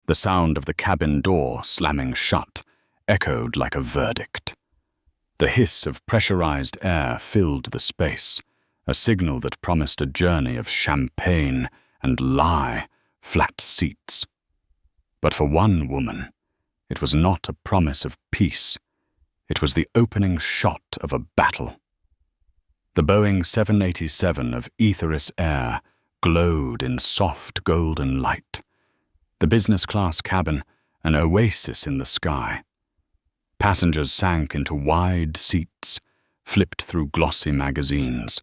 The sound of the cabin door slamming shut echoed like a verdict. The hiss of pressurized air filled the space, a signal that promised a journey of champagne and flat seats. But for one woman, it was not a promise of peace. It was the opening shot of a battle. The Boeing 787 of Etherish Air glowed in soft golden light. The business-class cabin, an oasis in the sky. Passengers sank into wide seats, flipped through glossy magazines,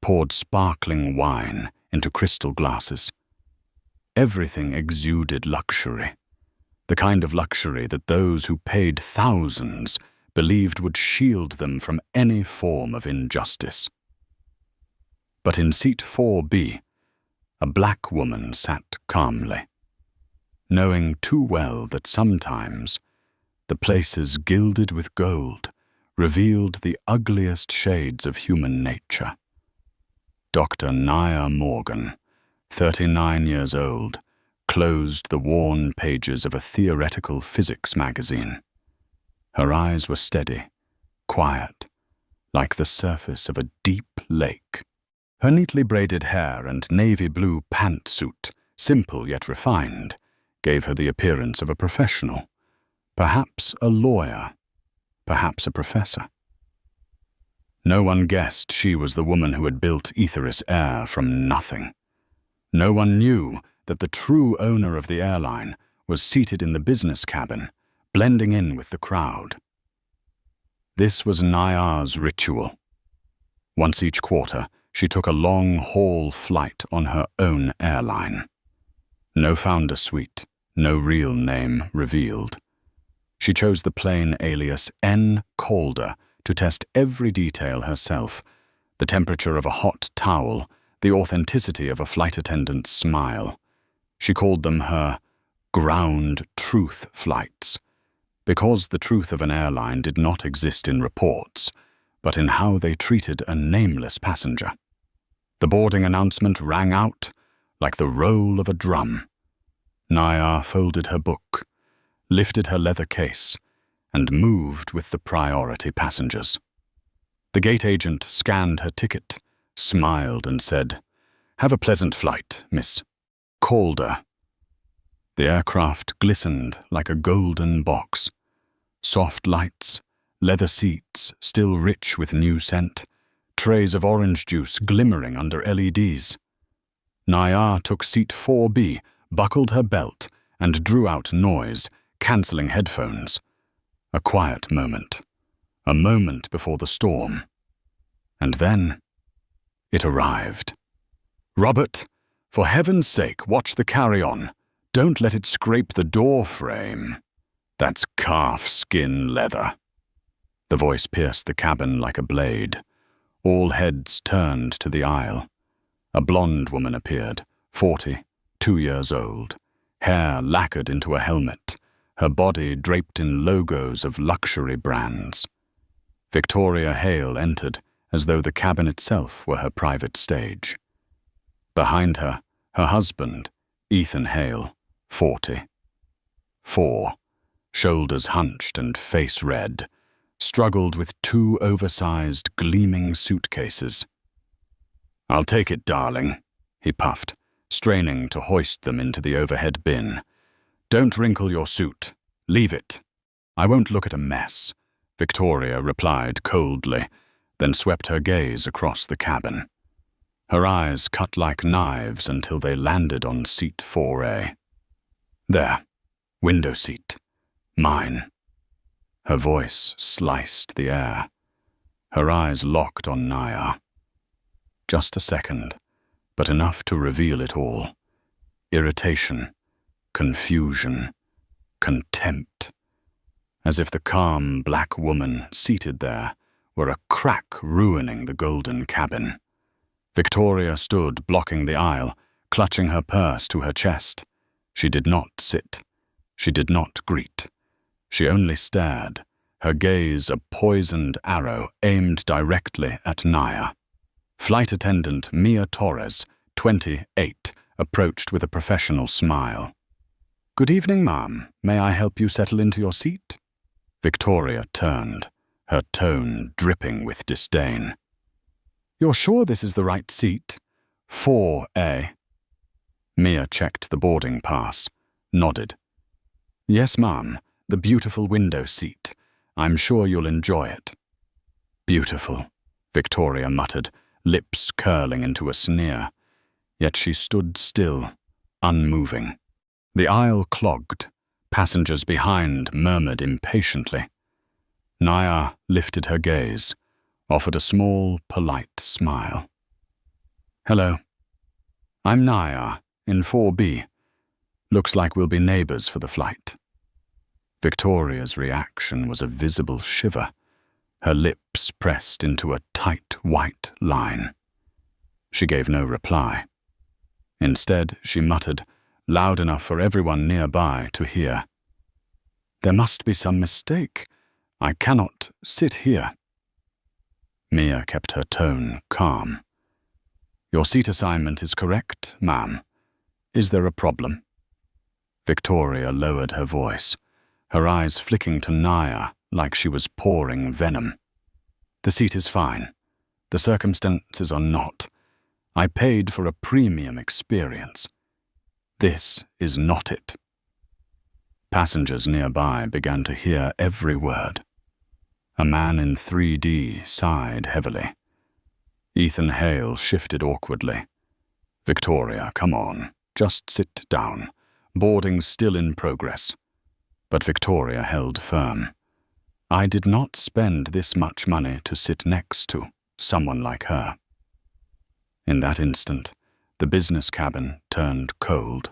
poured sparkling wine into crystal glasses. Everything exuded luxury, the kind of luxury that those who paid thousands believed would shield them from any form of injustice. But in seat 4B, a black woman sat calmly, knowing too well that sometimes the places gilded with gold revealed the ugliest shades of human nature. Dr. Nia Morgan, 39 years old, closed the worn pages of a theoretical physics magazine. Her eyes were steady, quiet, like the surface of a deep lake. Her neatly braided hair and navy blue pantsuit, simple yet refined, gave her the appearance of a professional, perhaps a lawyer, perhaps a professor. No one guessed she was the woman who had built Etherish Air from nothing. No one knew that the true owner of the airline was seated in the business cabin, blending in with the crowd. This was Nia's ritual. Once each quarter, she took a long-haul flight on her own airline. No founder suite, no real name revealed. She chose the plane alias N. Calder to test every detail herself, the temperature of a hot towel, the authenticity of a flight attendant's smile. She called them her ground truth flights, because the truth of an airline did not exist in reports, but in how they treated a nameless passenger. The boarding announcement rang out like the roll of a drum. Nia folded her book, lifted her leather case, and moved with the priority passengers. The gate agent scanned her ticket, smiled and said, "Have a pleasant flight, Miss Calder." The aircraft glistened like a golden box. Soft lights, leather seats still rich with new scent, trays of orange juice glimmering under LEDs. Nia took seat 4B, buckled her belt, and drew out noise, cancelling headphones. A quiet moment. A moment before the storm. And then it arrived. "Robert, for heaven's sake, watch the carry-on. Don't let it scrape the door frame. That's calf skin leather." The voice pierced the cabin like a blade. All heads turned to the aisle. A blonde woman appeared, 40, 2 years old, hair lacquered into a helmet, her body draped in logos of luxury brands. Victoria Hale entered, as though the cabin itself were her private stage. Behind her, her husband, Ethan Hale, 40. 4, shoulders hunched and face red, struggled with 2 oversized, gleaming suitcases. "I'll take it, darling," he puffed, straining to hoist them into the overhead bin. "Don't wrinkle your suit. Leave it." "I won't look at a mess," Victoria replied coldly, then swept her gaze across the cabin. Her eyes cut like knives until they landed on seat 4A. "There, window seat. Mine." Her voice sliced the air. Her eyes locked on Nia. Just a second, but enough to reveal it all. Irritation, confusion, contempt. As if the calm black woman seated there were a crack ruining the golden cabin. Victoria stood blocking the aisle, clutching her purse to her chest. She did not sit. She did not greet. She only stared, her gaze a poisoned arrow aimed directly at Nia. Flight attendant Mia Torres, 28, approached with a professional smile. Good evening, ma'am. May I help you settle into your seat? Victoria turned, her tone dripping with disdain. You're sure this is the right seat? 4A. Mia checked the boarding pass, nodded. Yes, ma'am, the beautiful window seat. I'm sure you'll enjoy it. Beautiful, Victoria muttered, lips curling into a sneer. Yet she stood still, unmoving. The aisle clogged. Passengers behind murmured impatiently. Naya lifted her gaze, offered a small, polite smile. Hello. I'm Naya, in 4B. Looks like we'll be neighbors for the flight. Victoria's reaction was a visible shiver, her lips pressed into a tight white line. She gave no reply. Instead, she muttered, loud enough for everyone nearby to hear. There must be some mistake. I cannot sit here. Mia kept her tone calm. Your seat assignment is correct, ma'am. Is there a problem? Victoria lowered her voice, her eyes flicking to Naya like she was pouring venom. The seat is fine. The circumstances are not. I paid for a premium experience. This is not it. Passengers nearby began to hear every word. A man in 3D sighed heavily. Ethan Hale shifted awkwardly. Victoria, come on. Just sit down. Boarding's still in progress. But Victoria held firm. I did not spend this much money to sit next to someone like her. In that instant, the business cabin turned cold.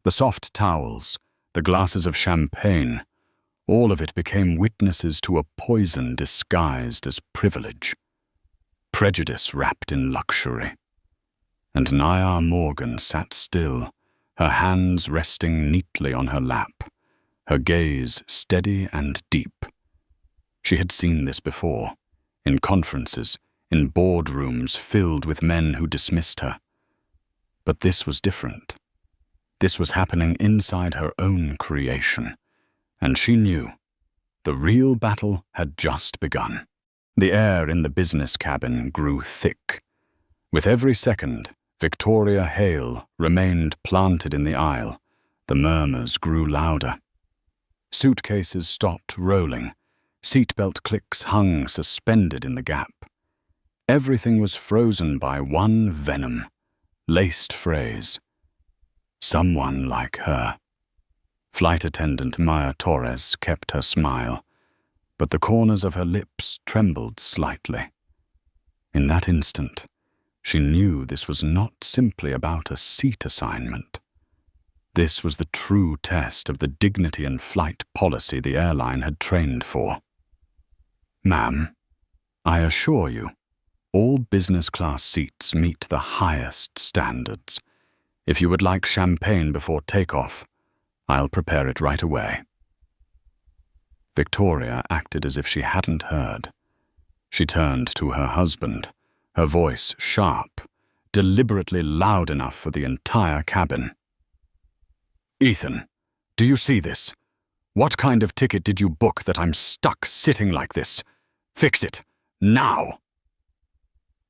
The soft towels, the glasses of champagne, all of it became witnesses to a poison disguised as privilege. Prejudice wrapped in luxury. And Naya Morgan sat still, her hands resting neatly on her lap, her gaze steady and deep. She had seen this before, in conferences, in boardrooms filled with men who dismissed her. But this was different. This was happening inside her own creation, and she knew the real battle had just begun. The air in the business cabin grew thick. With every second, Victoria Hale remained planted in the aisle. The murmurs grew louder. Suitcases stopped rolling. Seatbelt clicks hung suspended in the gap. Everything was frozen by one venom-laced phrase. Someone like her. Flight attendant Maya Torres kept her smile, but the corners of her lips trembled slightly. In that instant, she knew this was not simply about a seat assignment. This was the true test of the dignity and flight policy the airline had trained for. Ma'am, I assure you, all business class seats meet the highest standards. If you would like champagne before takeoff, I'll prepare it right away. Victoria acted as if she hadn't heard. She turned to her husband, her voice sharp, deliberately loud enough for the entire cabin. Ethan, do you see this? What kind of ticket did you book that I'm stuck sitting like this? Fix it, now!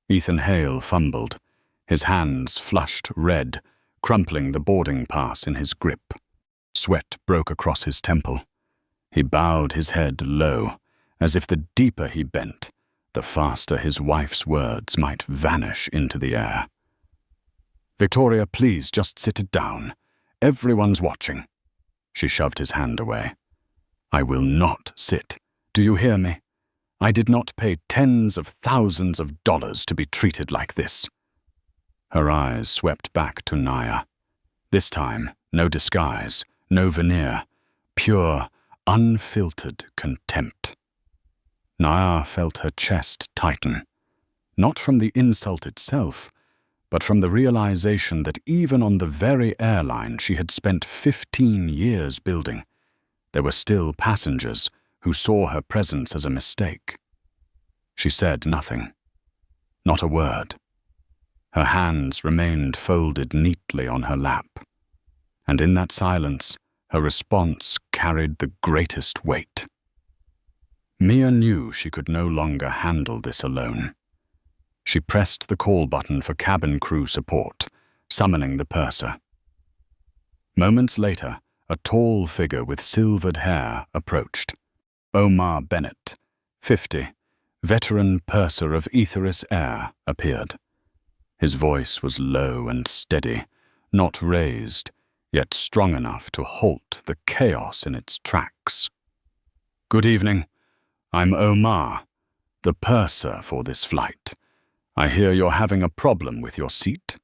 Ethan Hale fumbled, his hands flushed red, crumpling the boarding pass in his grip. Sweat broke across his temple. He bowed his head low, as if the deeper he bent, the faster his wife's words might vanish into the air. Victoria, please just sit it down. Everyone's watching. She shoved his hand away. I will not sit. Do you hear me? I did not pay tens of thousands of dollars to be treated like this. Her eyes swept back to Naya. This time, no disguise, no veneer, pure, unfiltered contempt. Naya felt her chest tighten, not from the insult itself, but from the realization that even on the very airline she had spent 15 years building, there were still passengers who saw her presence as a mistake. She said nothing, not a word. Her hands remained folded neatly on her lap, and in that silence, her response carried the greatest weight. Mia knew she could no longer handle this alone. She pressed the call button for cabin crew support, summoning the purser. Moments later, a tall figure with silvered hair approached. Omar Bennett, 50, veteran purser of Aetherus Air, appeared. His voice was low and steady, not raised, yet strong enough to halt the chaos in its tracks. "Good evening. I'm Omar, the purser for this flight. I hear you're having a problem with your seat."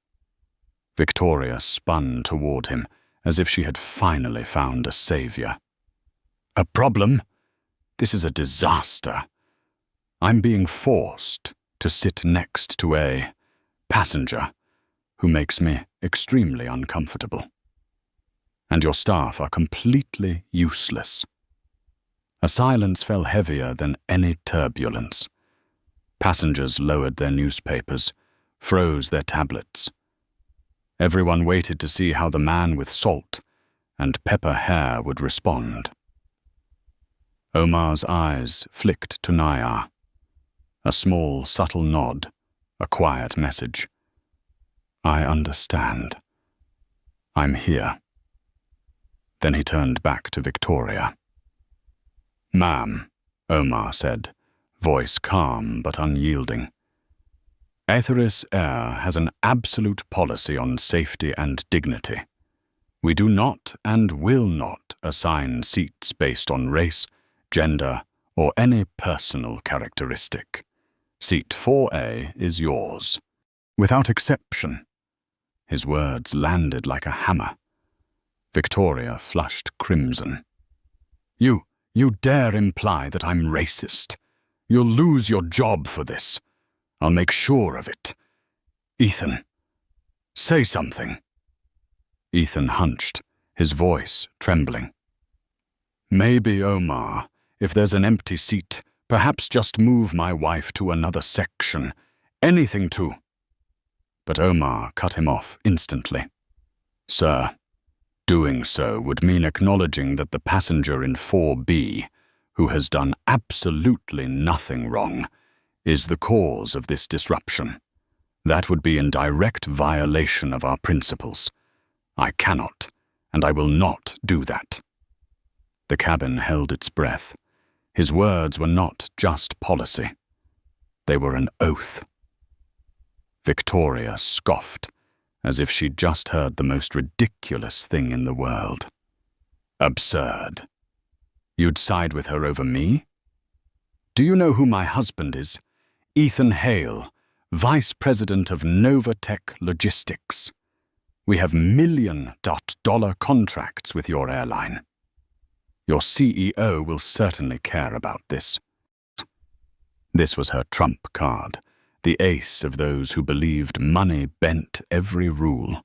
Victoria spun toward him, as if she had finally found a savior. "A problem? This is a disaster. I'm being forced to sit next to a passenger who makes me extremely uncomfortable. And your staff are completely useless." A silence fell heavier than any turbulence. Passengers lowered their newspapers, froze their tablets. Everyone waited to see how the man with salt and pepper hair would respond. Omar's eyes flicked to Nayar. A small, subtle nod, a quiet message. "I understand. I'm here." Then he turned back to Victoria. "Ma'am," Omar said, voice calm but unyielding. "Aetherus Air has an absolute policy on safety and dignity. We do not and will not assign seats based on race, gender, or any personal characteristic. Seat 4A is yours, without exception." His words landed like a hammer. Victoria flushed crimson. You dare imply that I'm racist. You'll lose your job for this. I'll make sure of it. Ethan, say something." Ethan hunched, his voice trembling. "Maybe, Omar, if there's an empty seat, perhaps just move my wife to another section. Anything to—" But Omar cut him off instantly. "Sir, doing so would mean acknowledging that the passenger in 4B, who has done absolutely nothing wrong, is the cause of this disruption. That would be in direct violation of our principles. I cannot, and I will not do that." The cabin held its breath. His words were not just policy. They were an oath. Victoria scoffed, as if she'd just heard the most ridiculous thing in the world. "Absurd. You'd side with her over me? Do you know who my husband is? Ethan Hale, Vice President of Novatech Logistics. We have million-dollar contracts with your airline. Your CEO will certainly care about this." This was her trump card, the ace of those who believed money bent every rule.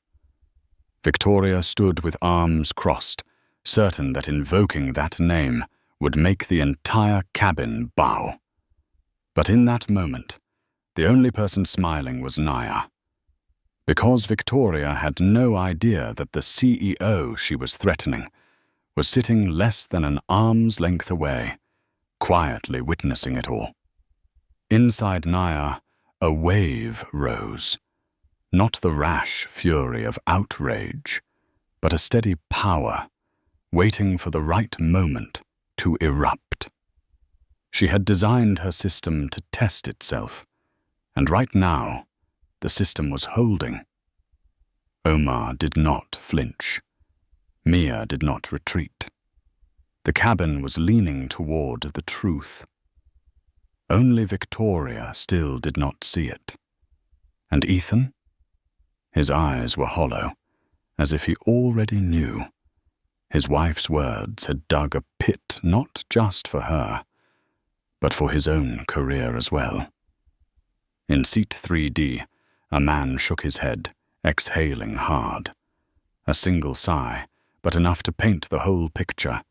Victoria stood with arms crossed, certain that invoking that name would make the entire cabin bow. But in that moment, the only person smiling was Naya. Because Victoria had no idea that the CEO she was threatening was sitting less than an arm's length away, quietly witnessing it all. Inside Naya, a wave rose, not the rash fury of outrage, but a steady power, waiting for the right moment to erupt. She had designed her system to test itself, and right now, the system was holding. Omar did not flinch. Mia did not retreat. The cabin was leaning toward the truth. Only Victoria still did not see it. And Ethan? His eyes were hollow, as if he already knew. His wife's words had dug a pit not just for her, but for his own career as well. In seat 3D, a man shook his head, exhaling hard. A single sigh, but enough to paint the whole picture,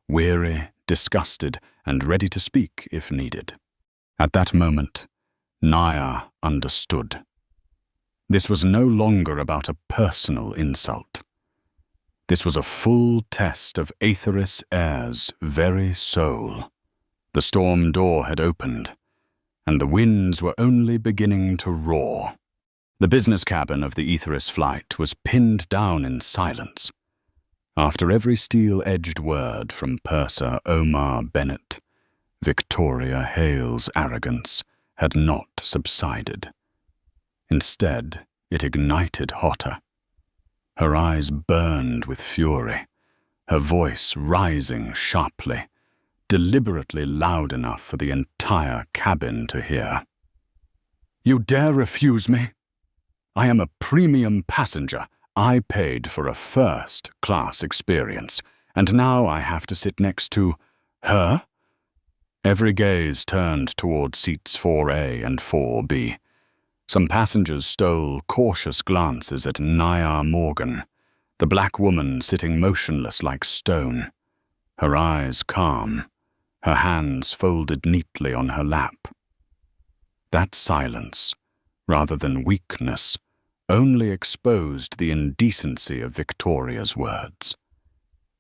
weary, disgusted, and ready to speak if needed. At that moment, Naya understood. This was no longer about a personal insult. This was a full test of Aetheris Air's very soul. The storm door had opened, and the winds were only beginning to roar. The business cabin of the Aetheris flight was pinned down in silence. After every steel-edged word from purser Omar Bennett, Victoria Hale's arrogance had not subsided. Instead, it ignited hotter. Her eyes burned with fury, her voice rising sharply, deliberately loud enough for the entire cabin to hear. "You dare refuse me? I am a premium passenger. I paid for a first-class experience, and now I have to sit next to her?" Every gaze turned toward seats 4A and 4B. Some passengers stole cautious glances at Naya Morgan, the black woman sitting motionless like stone, her eyes calm, her hands folded neatly on her lap. That silence, rather than weakness, only exposed the indecency of Victoria's words.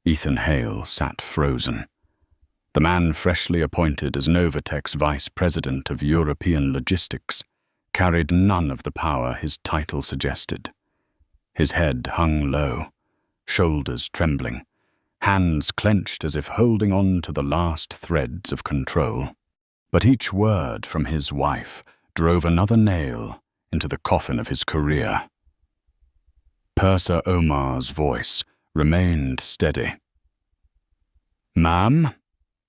Ethan Hale sat frozen. The man freshly appointed as Novatech's vice president of European logistics carried none of the power his title suggested. His head hung low, shoulders trembling, hands clenched as if holding on to the last threads of control. But each word from his wife drove another nail into the coffin of his career. Purser Omar's voice remained steady. "Ma'am,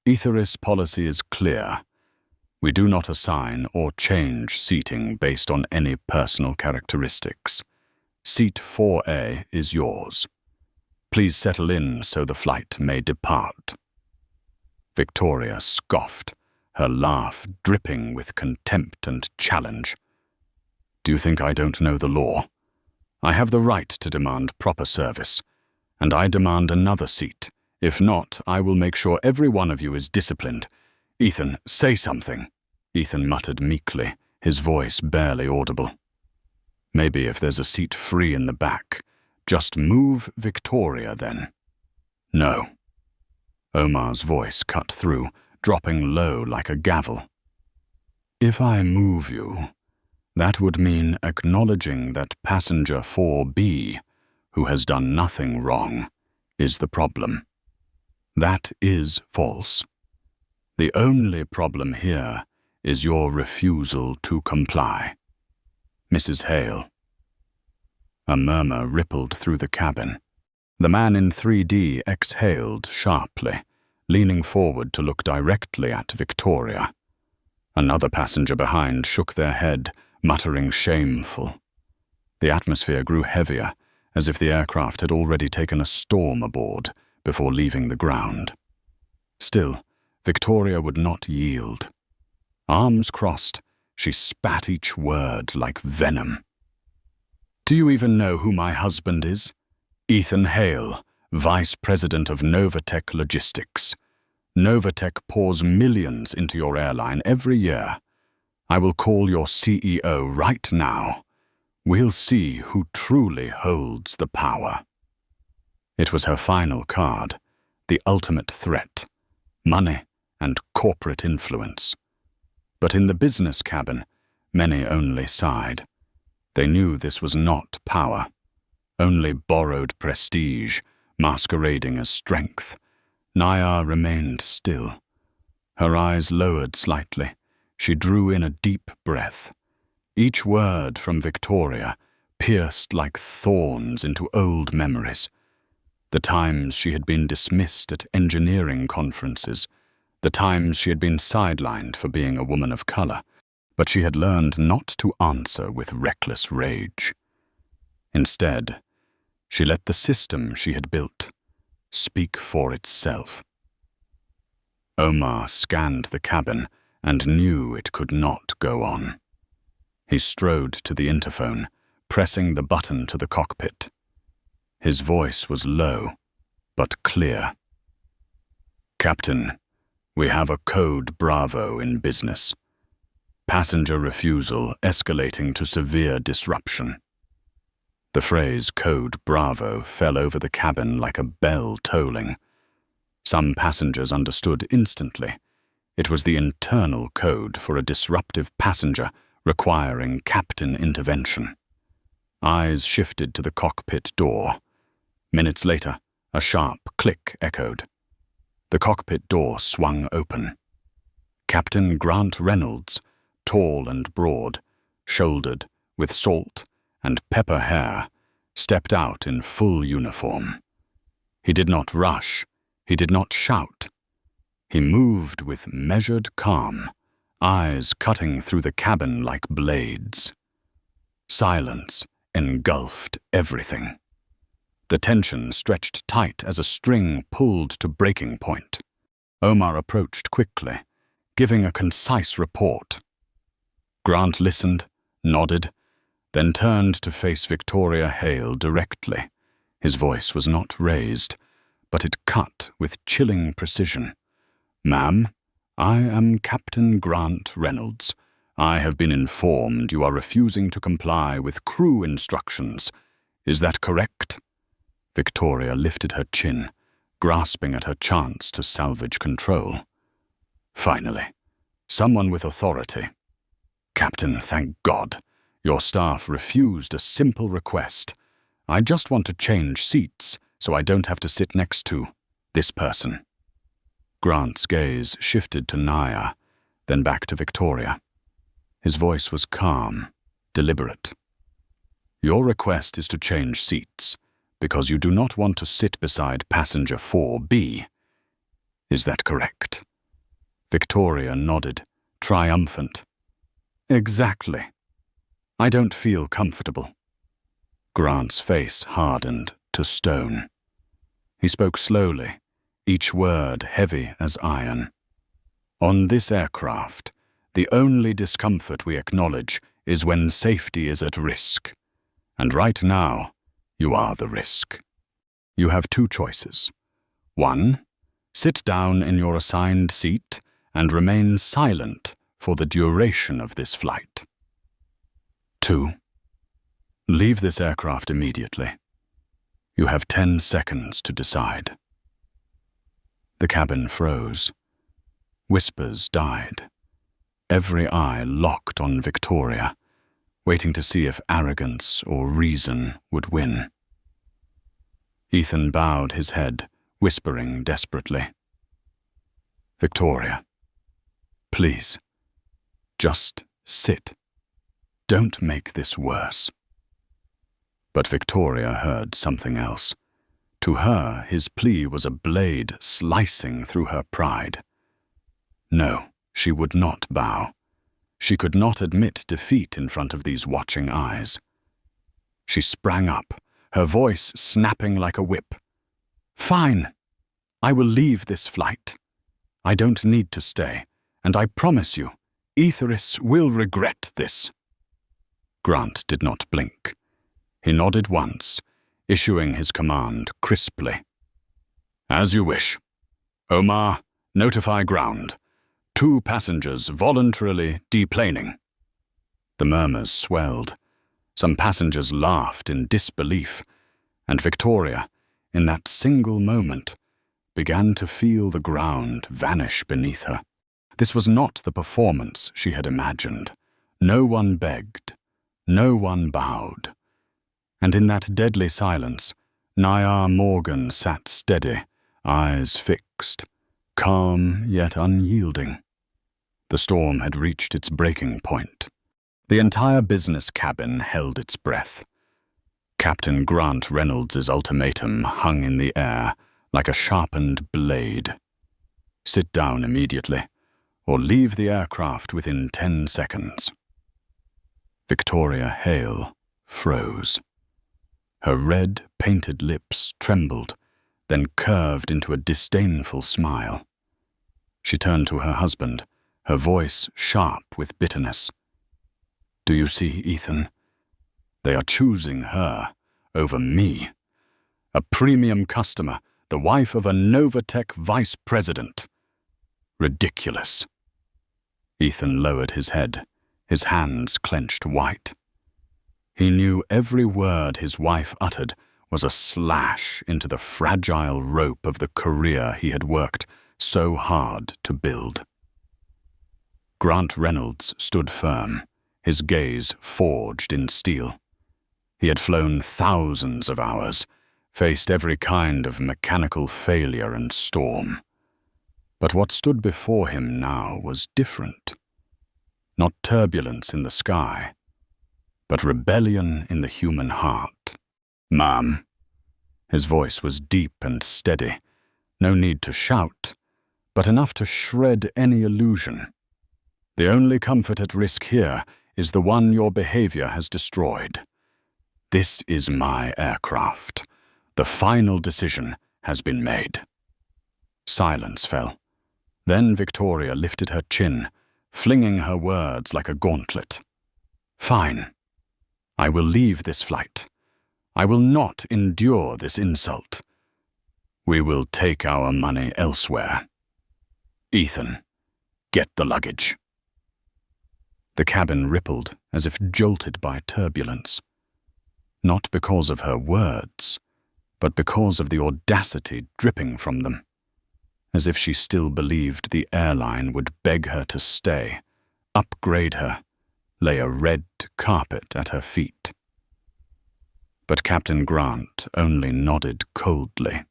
Aetheris policy is clear. We do not assign or change seating based on any personal characteristics. Seat 4A is yours. Please settle in so the flight may depart." Victoria scoffed, her laugh dripping with contempt and challenge. "Do you think I don't know the law? I have the right to demand proper service, and I demand another seat. If not, I will make sure every one of you is disciplined. Ethan, say something," Ethan muttered meekly, his voice barely audible. "Maybe if there's a seat free in the back, just move Victoria then." "No." Omar's voice cut through, dropping low like a gavel. "If I move you, that would mean acknowledging that passenger 4B, who has done nothing wrong, is the problem. That is false. The only problem here is your refusal to comply. Mrs. Hale." A murmur rippled through the cabin. The man in 3D exhaled sharply, leaning forward to look directly at Victoria. Another passenger behind shook their head, muttering shameful. The atmosphere grew heavier, as if the aircraft had already taken a storm aboard before leaving the ground. Still, Victoria would not yield. Arms crossed, she spat each word like venom. "Do you even know who my husband is? Ethan Hale, Vice President of Novatech Logistics. Novatech pours millions into your airline every year. I will call your CEO right now. We'll see who truly holds the power." It was her final card, the ultimate threat, money and corporate influence. But in the business cabin, many only sighed. They knew this was not power, only borrowed prestige, masquerading as strength. Naya remained still. Her eyes lowered slightly. She drew in a deep breath. Each word from Victoria pierced like thorns into old memories. The times she had been dismissed at engineering conferences, the times she had been sidelined for being a woman of color, but she had learned not to answer with reckless rage. Instead, she let the system she had built speak for itself. Omar scanned the cabin and knew it could not go on. He strode to the interphone, pressing the button to the cockpit. His voice was low, but clear. "Captain, we have a code Bravo in business. Passenger refusal escalating to severe disruption." The phrase Code Bravo fell over the cabin like a bell tolling. Some passengers understood instantly. It was the internal code for a disruptive passenger requiring captain intervention. Eyes shifted to the cockpit door. Minutes later, a sharp click echoed. The cockpit door swung open. Captain Grant Reynolds, tall and broad, shouldered, with salt and pepper hair, stepped out in full uniform. He did not rush. He did not shout. He moved with measured calm, eyes cutting through the cabin like blades. Silence engulfed everything. The tension stretched tight as a string pulled to breaking point. Omar approached quickly, giving a concise report. Grant listened, nodded, then turned to face Victoria Hale directly. His voice was not raised, but it cut with chilling precision. "Ma'am, I am Captain Grant Reynolds. I have been informed you are refusing to comply with crew instructions. Is that correct?" Victoria lifted her chin, grasping at her chance to salvage control. "Finally, someone with authority. Captain, thank God. Your staff refused a simple request. I just want to change seats so I don't have to sit next to this person." Grant's gaze shifted to Naya, then back to Victoria. His voice was calm, deliberate. "Your request is to change seats because you do not want to sit beside passenger 4B. Is that correct?" Victoria nodded, triumphant. "Exactly. I don't feel comfortable." Grant's face hardened to stone. He spoke slowly, each word heavy as iron. "On this aircraft, the only discomfort we acknowledge is when safety is at risk. And right now, you are the risk. You have two choices. 1. Sit down in your assigned seat and remain silent for the duration of this flight. 2. Leave this aircraft immediately. You have 10 seconds to decide." The cabin froze. Whispers died. Every eye locked on Victoria, waiting to see if arrogance or reason would win. Ethan bowed his head, whispering desperately, "Victoria, please, just sit. Don't make this worse." But Victoria heard something else. To her, his plea was a blade slicing through her pride. No, she would not bow. She could not admit defeat in front of these watching eyes. She sprang up, her voice snapping like a whip. "Fine. I will leave this flight. I don't need to stay, and I promise you, Etheris will regret this." Grant did not blink. He nodded once, issuing his command crisply. "As you wish. Omar, notify ground. 2 passengers voluntarily deplaning." The murmurs swelled. Some passengers laughed in disbelief, and Victoria, in that single moment, began to feel the ground vanish beneath her. This was not the performance she had imagined. No one begged. No one bowed. And in that deadly silence, Naya Morgan sat steady, eyes fixed, calm yet unyielding. The storm had reached its breaking point. The entire business cabin held its breath. Captain Grant Reynolds' ultimatum hung in the air like a sharpened blade. Sit down immediately, or leave the aircraft within 10 seconds. Victoria Hale froze. Her red, painted lips trembled, then curved into a disdainful smile. She turned to her husband, her voice sharp with bitterness. "Do you see, Ethan? They are choosing her over me. A premium customer, the wife of a Novatech vice president. Ridiculous." Ethan lowered his head, his hands clenched white. He knew every word his wife uttered was a slash into the fragile rope of the career he had worked so hard to build. Grant Reynolds stood firm, his gaze forged in steel. He had flown thousands of hours, faced every kind of mechanical failure and storm. But what stood before him now was different. Not turbulence in the sky, but rebellion in the human heart. "Ma'am." His voice was deep and steady, no need to shout, but enough to shred any illusion. "The only comfort at risk here is the one your behavior has destroyed. This is my aircraft. The final decision has been made." Silence fell. Then Victoria lifted her chin, flinging her words like a gauntlet. "Fine. I will leave this flight. I will not endure this insult. We will take our money elsewhere. Ethan, get the luggage." The cabin rippled as if jolted by turbulence. Not because of her words, but because of the audacity dripping from them. As if she still believed the airline would beg her to stay, upgrade her, lay a red carpet at her feet. But Captain Grant only nodded coldly.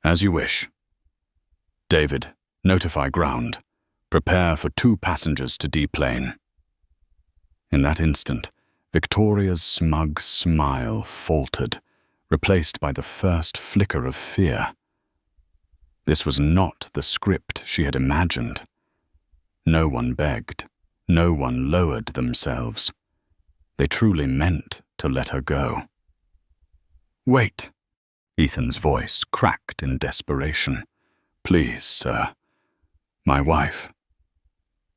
"As you wish. David, notify ground. Prepare for 2 passengers to deplane." In that instant, Victoria's smug smile faltered, replaced by the first flicker of fear. This was not the script she had imagined. No one begged. No one lowered themselves. They truly meant to let her go. "Wait." Ethan's voice cracked in desperation. "Please, sir. My wife.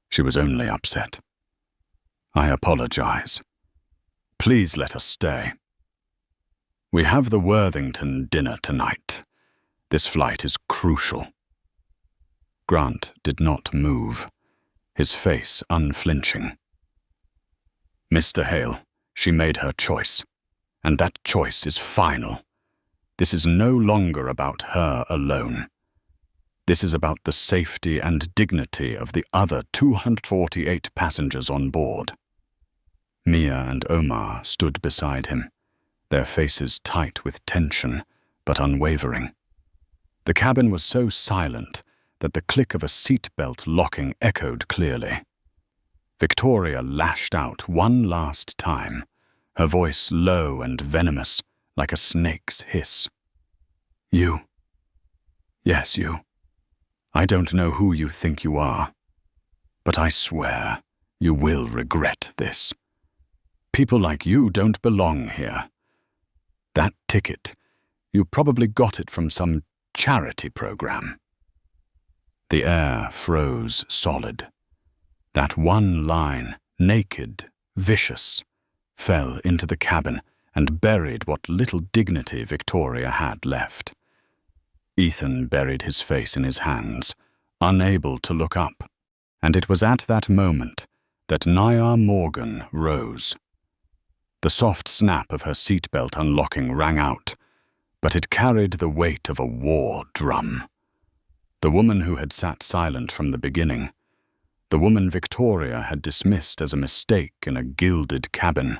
She was only upset. I apologize. Please let us stay. We have the Worthington dinner tonight. This flight is crucial." Grant did not move, his face unflinching. "Mr. Hale, she made her choice, and that choice is final. This is no longer about her alone. This is about the safety and dignity of the other 248 passengers on board." Mia and Omar stood beside him, their faces tight with tension, but unwavering. The cabin was so silent that the click of a seatbelt locking echoed clearly. Victoria lashed out one last time, her voice low and venomous, like a snake's hiss. "You. Yes, you. I don't know who you think you are, but I swear you will regret this. People like you don't belong here. That ticket, you probably got it from some charity program." The air froze solid. That one line, naked, vicious, fell into the cabin and buried what little dignity Victoria had left. Ethan buried his face in his hands, unable to look up, and it was at that moment that Nyar Morgan rose. The soft snap of her seatbelt unlocking rang out, but it carried the weight of a war drum. The woman who had sat silent from the beginning, the woman Victoria had dismissed as a mistake in a gilded cabin,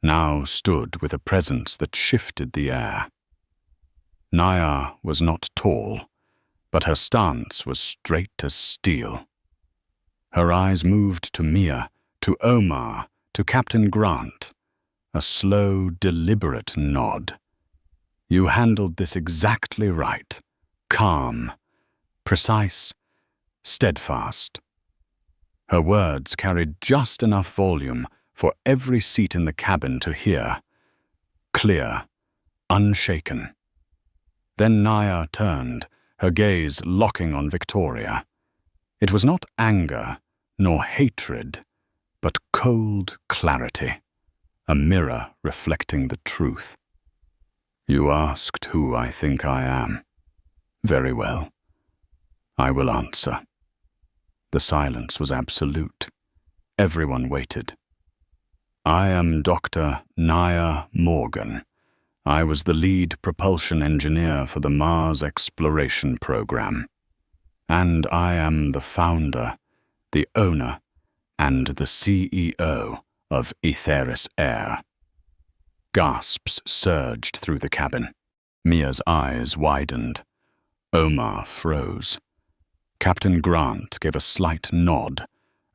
now stood with a presence that shifted the air. Nyar was not tall, but her stance was straight as steel. Her eyes moved to Mia, to Omar, to Captain Grant, a slow, deliberate nod. "You handled this exactly right, calm, precise, steadfast." Her words carried just enough volume for every seat in the cabin to hear. Clear, unshaken. Then Nyar turned, her gaze locking on Victoria. It was not anger, nor hatred, but cold clarity, a mirror reflecting the truth. "You asked who I think I am. Very well. I will answer." The silence was absolute. Everyone waited. I am Dr. Naya Morgan. I was the lead propulsion engineer for the Mars exploration program. And I am the founder, the owner, and the CEO of Aetheris Air. Gasps surged through the cabin. Mia's eyes widened. Omar froze. Captain Grant gave a slight nod,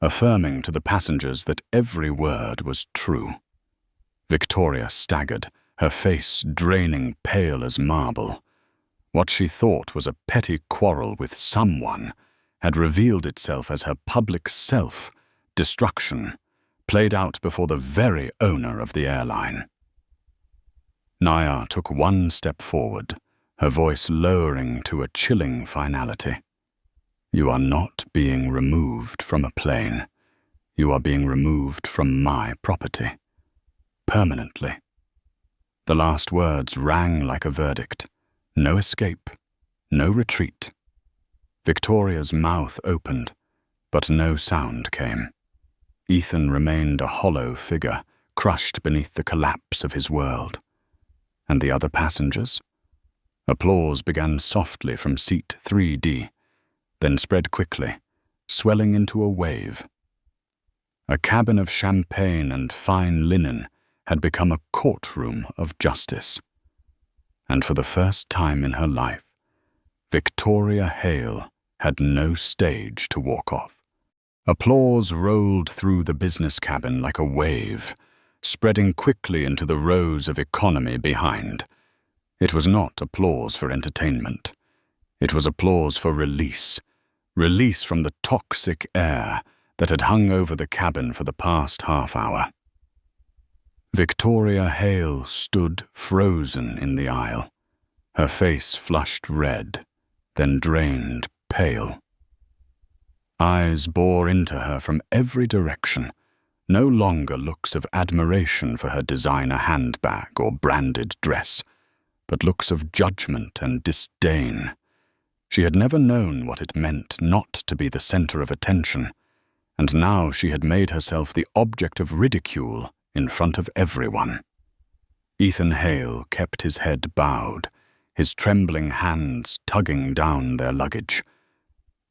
affirming to the passengers that every word was true. Victoria staggered, her face draining pale as marble. What she thought was a petty quarrel with someone had revealed itself as her public self, destruction, played out before the very owner of the airline. Naya took one step forward, her voice lowering to a chilling finality. You are not being removed from a plane. You are being removed from my property. Permanently. The last words rang like a verdict. No escape. No retreat. Victoria's mouth opened, but no sound came. Ethan remained a hollow figure, crushed beneath the collapse of his world. And the other passengers? Applause began softly from seat 3D, then spread quickly, swelling into a wave. A cabin of champagne and fine linen had become a courtroom of justice. And for the first time in her life, Victoria Hale had no stage to walk off. Applause rolled through the business cabin like a wave, spreading quickly into the rows of economy behind. It was not applause for entertainment. It was applause for release from the toxic air that had hung over the cabin for the past half hour. Victoria Hale stood frozen in the aisle, her face flushed red, then drained pale. Eyes bore into her from every direction, no longer looks of admiration for her designer handbag or branded dress, but looks of judgment and disdain. She had never known what it meant not to be the center of attention, and now she had made herself the object of ridicule in front of everyone. Ethan Hale kept his head bowed, his trembling hands tugging down their luggage.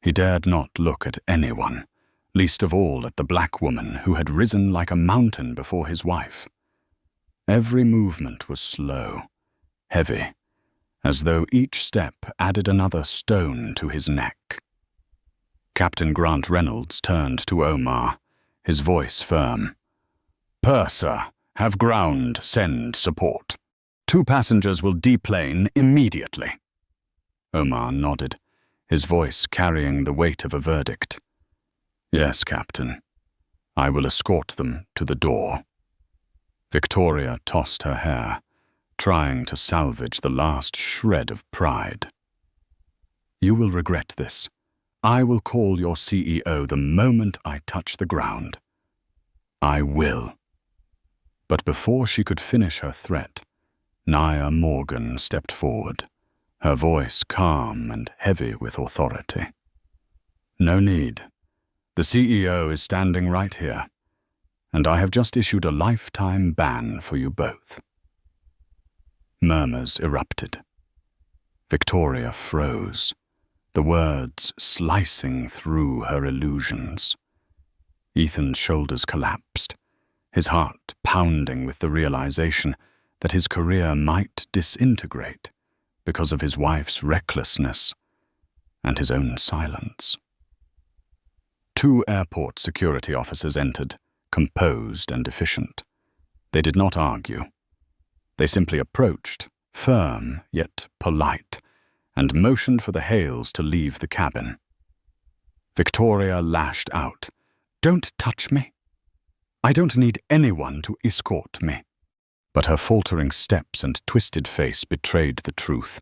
He dared not look at anyone, least of all at the black woman who had risen like a mountain before his wife. Every movement was slow, heavy, as though each step added another stone to his neck. Captain Grant Reynolds turned to Omar, his voice firm. Purser, have ground send support. 2 passengers will deplane immediately. Omar nodded, his voice carrying the weight of a verdict. Yes, Captain. I will escort them to the door. Victoria tossed her hair, trying to salvage the last shred of pride. You will regret this. I will call your CEO the moment I touch the ground. I will. But before she could finish her threat, Naya Morgan stepped forward, her voice calm and heavy with authority. No need. The CEO is standing right here, and I have just issued a lifetime ban for you both. Murmurs erupted. Victoria froze, the words slicing through her illusions. Ethan's shoulders collapsed, his heart pounding with the realization that his career might disintegrate because of his wife's recklessness and his own silence. 2 airport security officers entered, composed and efficient. They did not argue. They simply approached, firm yet polite, and motioned for the Hales to leave the cabin. Victoria lashed out. Don't touch me. I don't need anyone to escort me. But her faltering steps and twisted face betrayed the truth.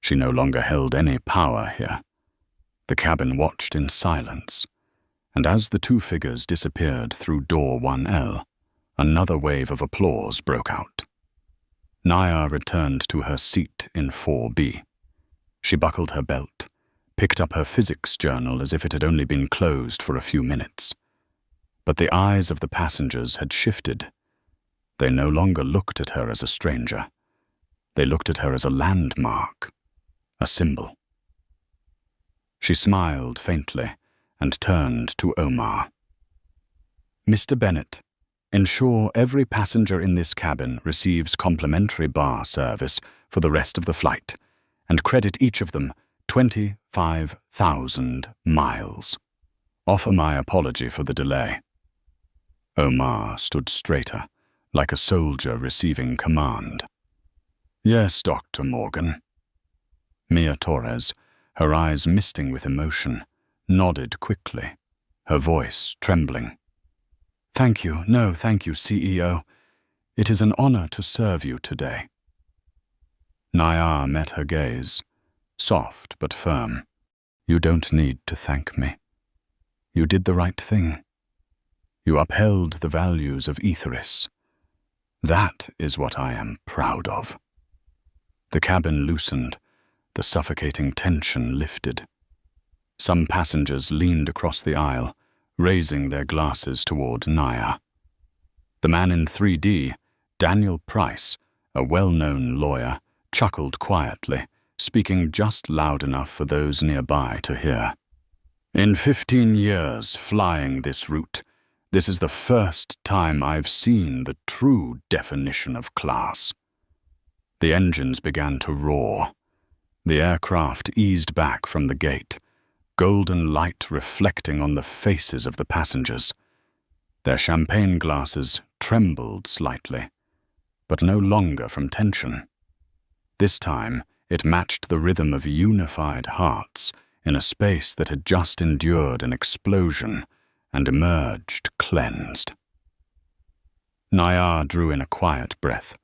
She no longer held any power here. The cabin watched in silence, and as the 2 figures disappeared through door 1L, another wave of applause broke out. Naya returned to her seat in 4B. She buckled her belt, picked up her physics journal as if it had only been closed for a few minutes. But the eyes of the passengers had shifted. They no longer looked at her as a stranger. They looked at her as a landmark, a symbol. She smiled faintly and turned to Omar. "Mr. Bennett, ensure every passenger in this cabin receives complimentary bar service for the rest of the flight, and credit each of them 25,000 miles. Offer my apology for the delay." Omar stood straighter, like a soldier receiving command. "Yes, Dr. Morgan." Mia Torres, her eyes misting with emotion, nodded quickly, her voice trembling. "Thank you. No, thank you, CEO. It is an honor to serve you today." Nayar met her gaze, soft but firm. "You don't need to thank me. You did the right thing. You upheld the values of Etheris. That is what I am proud of." The cabin loosened, the suffocating tension lifted. Some passengers leaned across the aisle, raising their glasses toward Nayar. The man in 3D, Daniel Price, a well-known lawyer, chuckled quietly, speaking just loud enough for those nearby to hear. "In 15 years flying this route, this is the first time I've seen the true definition of class." The engines began to roar. The aircraft eased back from the gate, golden light reflecting on the faces of the passengers. Their champagne glasses trembled slightly, but no longer from tension. This time, it matched the rhythm of unified hearts in a space that had just endured an explosion and emerged cleansed. Nayar drew in a quiet breath,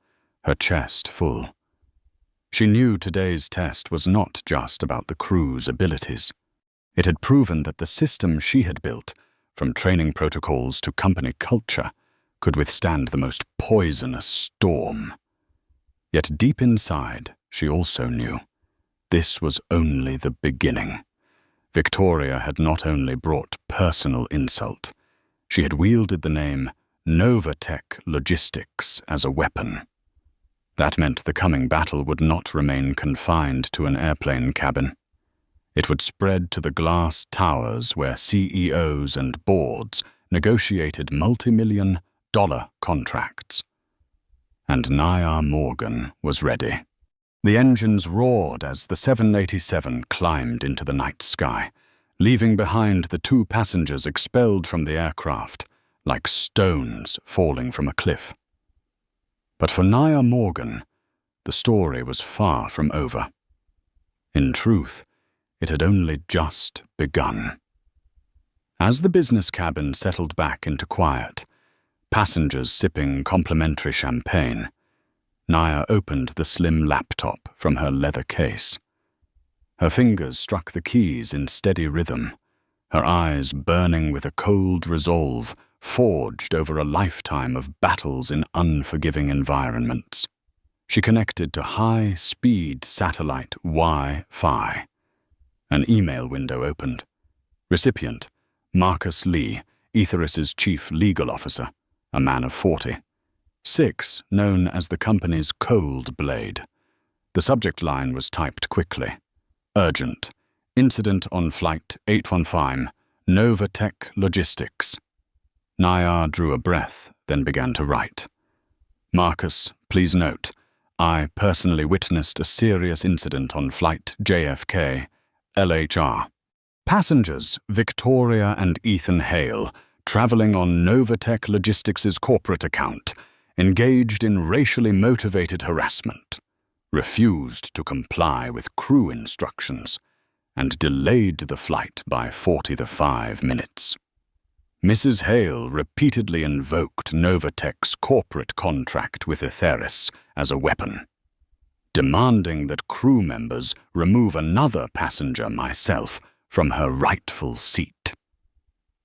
her chest full. She knew today's test was not just about the crew's abilities. It had proven that the system she had built, from training protocols to company culture, could withstand the most poisonous storm. Yet deep inside, she also knew this was only the beginning. Victoria had not only brought personal insult, she had wielded the name Novatech Logistics as a weapon. That meant the coming battle would not remain confined to an airplane cabin. It would spread to the glass towers where CEOs and boards negotiated multi-million-dollar contracts. And Nayar Morgan was ready. The engines roared as the 787 climbed into the night sky, leaving behind the 2 passengers expelled from the aircraft, like stones falling from a cliff. But for Nayar Morgan, the story was far from over. In truth, it had only just begun. As the business cabin settled back into quiet, passengers sipping complimentary champagne, Nayar opened the slim laptop from her leather case. Her fingers struck the keys in steady rhythm, her eyes burning with a cold resolve forged over a lifetime of battles in unforgiving environments. She connected to high-speed satellite Wi-Fi. An email window opened. Recipient, Marcus Lee, Etheris's chief legal officer, a man of 40. 6, known as the company's Cold Blade. The subject line was typed quickly. Urgent. Incident on Flight 815, Novatech Logistics. Nayar drew a breath, then began to write. Marcus, please note, I personally witnessed a serious incident on Flight JFK, LHR. Passengers Victoria and Ethan Hale, traveling on Novatech Logistics' corporate account, engaged in racially motivated harassment, refused to comply with crew instructions, and delayed the flight by 45 minutes. Mrs. Hale repeatedly invoked Novatech's corporate contract with Etheris as a weapon, demanding that crew members remove another passenger, myself, from her rightful seat.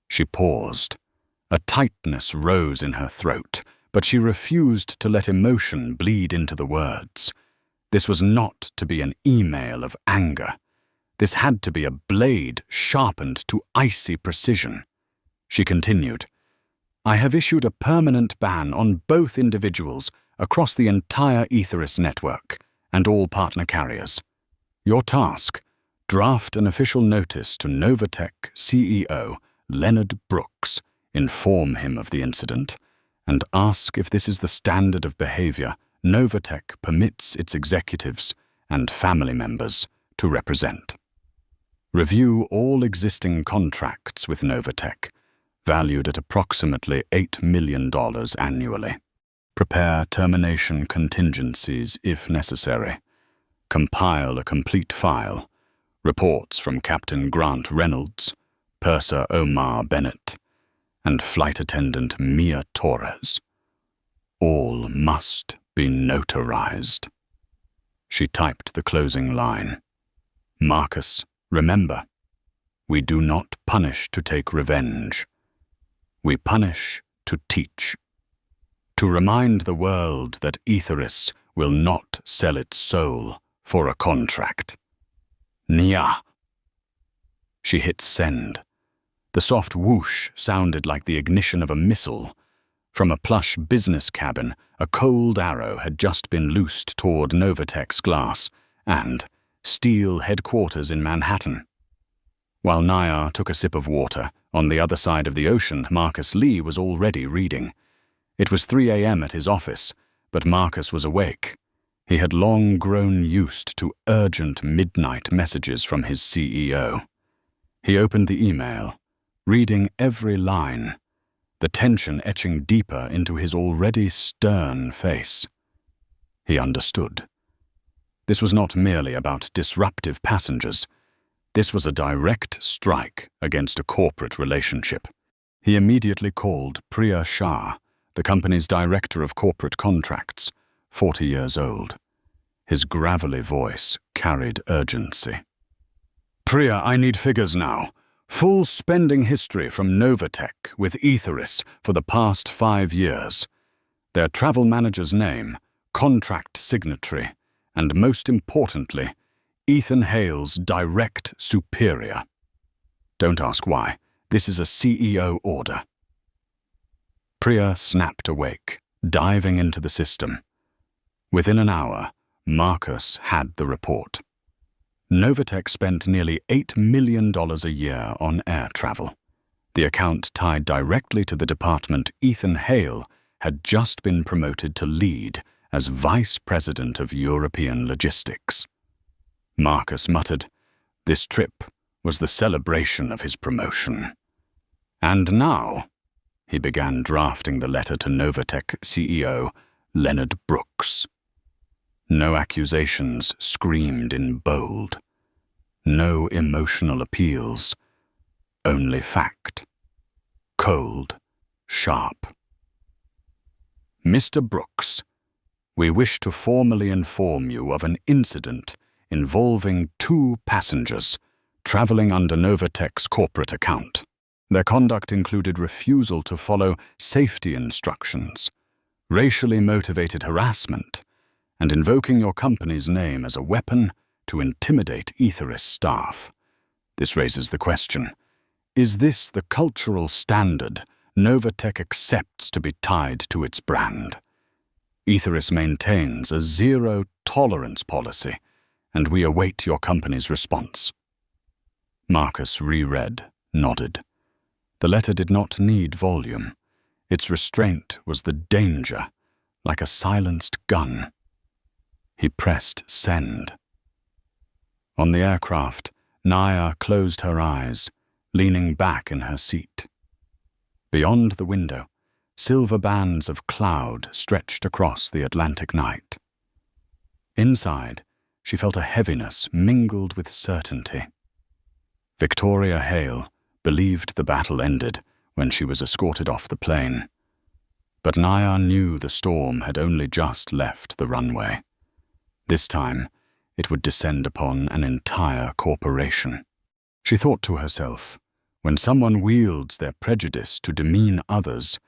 She paused. A tightness rose in her throat, but she refused to let emotion bleed into the words. This was not to be an email of anger. This had to be a blade sharpened to icy precision. She continued, I have issued a permanent ban on both individuals across the entire Aetheris network and all partner carriers. Your task: draft an official notice to Novatech CEO Leonard Brooks, inform him of the incident, and ask if this is the standard of behavior Novatech permits its executives and family members to represent. Review all existing contracts with Novatech, valued at approximately $8 million annually. Prepare termination contingencies if necessary. Compile a complete file, reports from Captain Grant Reynolds, Purser Omar Bennett, and Flight Attendant Mia Torres. All must be notarized. She typed the closing line. Marcus, remember, we do not punish to take revenge. We punish to teach. To remind the world that Aetheris will not sell its soul for a contract. Nia. She hit send. The soft whoosh sounded like the ignition of a missile. From a plush business cabin, a cold arrow had just been loosed toward Novatech's glass and Steel headquarters in Manhattan. While Nayar took a sip of water, on the other side of the ocean, Marcus Lee was already reading. It was 3 a.m. at his office, but Marcus was awake. He had long grown used to urgent midnight messages from his CEO. He opened the email, reading every line, the tension etching deeper into his already stern face. He understood. This was not merely about disruptive passengers. This was a direct strike against a corporate relationship. He immediately called Priya Shah, the company's director of corporate contracts, 40 years old. His gravelly voice carried urgency. Priya, I need figures now. Full spending history from Novatech with Aetheris for the past 5 years. Their travel manager's name, contract signatory, and most importantly, Ethan Hale's direct superior. Don't ask why. This is a CEO order. Priya snapped awake, diving into the system. Within an hour, Marcus had the report. Novatech spent nearly $8 million a year on air travel. The account tied directly to the department Ethan Hale had just been promoted to lead as Vice President of European Logistics. Marcus muttered, this trip was the celebration of his promotion. And now, he began drafting the letter to Novatech CEO Leonard Brooks. No accusations screamed in bold. No emotional appeals. Only fact. Cold, sharp. Mr. Brooks, we wish to formally inform you of an incident involving 2 passengers traveling under Novatech's corporate account. Their conduct included refusal to follow safety instructions, racially motivated harassment, and invoking your company's name as a weapon to intimidate Aetheris staff. This raises the question, is this the cultural standard Novatech accepts to be tied to its brand? Aetheris maintains a zero-tolerance policy, and we await your company's response. Marcus reread, nodded. The letter did not need volume. Its restraint was the danger, like a silenced gun. He pressed send. On the aircraft, Naya closed her eyes, leaning back in her seat. Beyond the window, silver bands of cloud stretched across the Atlantic night. Inside, she felt a heaviness mingled with certainty. Victoria Hale believed the battle ended when she was escorted off the plane. But Naya knew the storm had only just left the runway. This time, it would descend upon an entire corporation. She thought to herself, when someone wields their prejudice to demean others,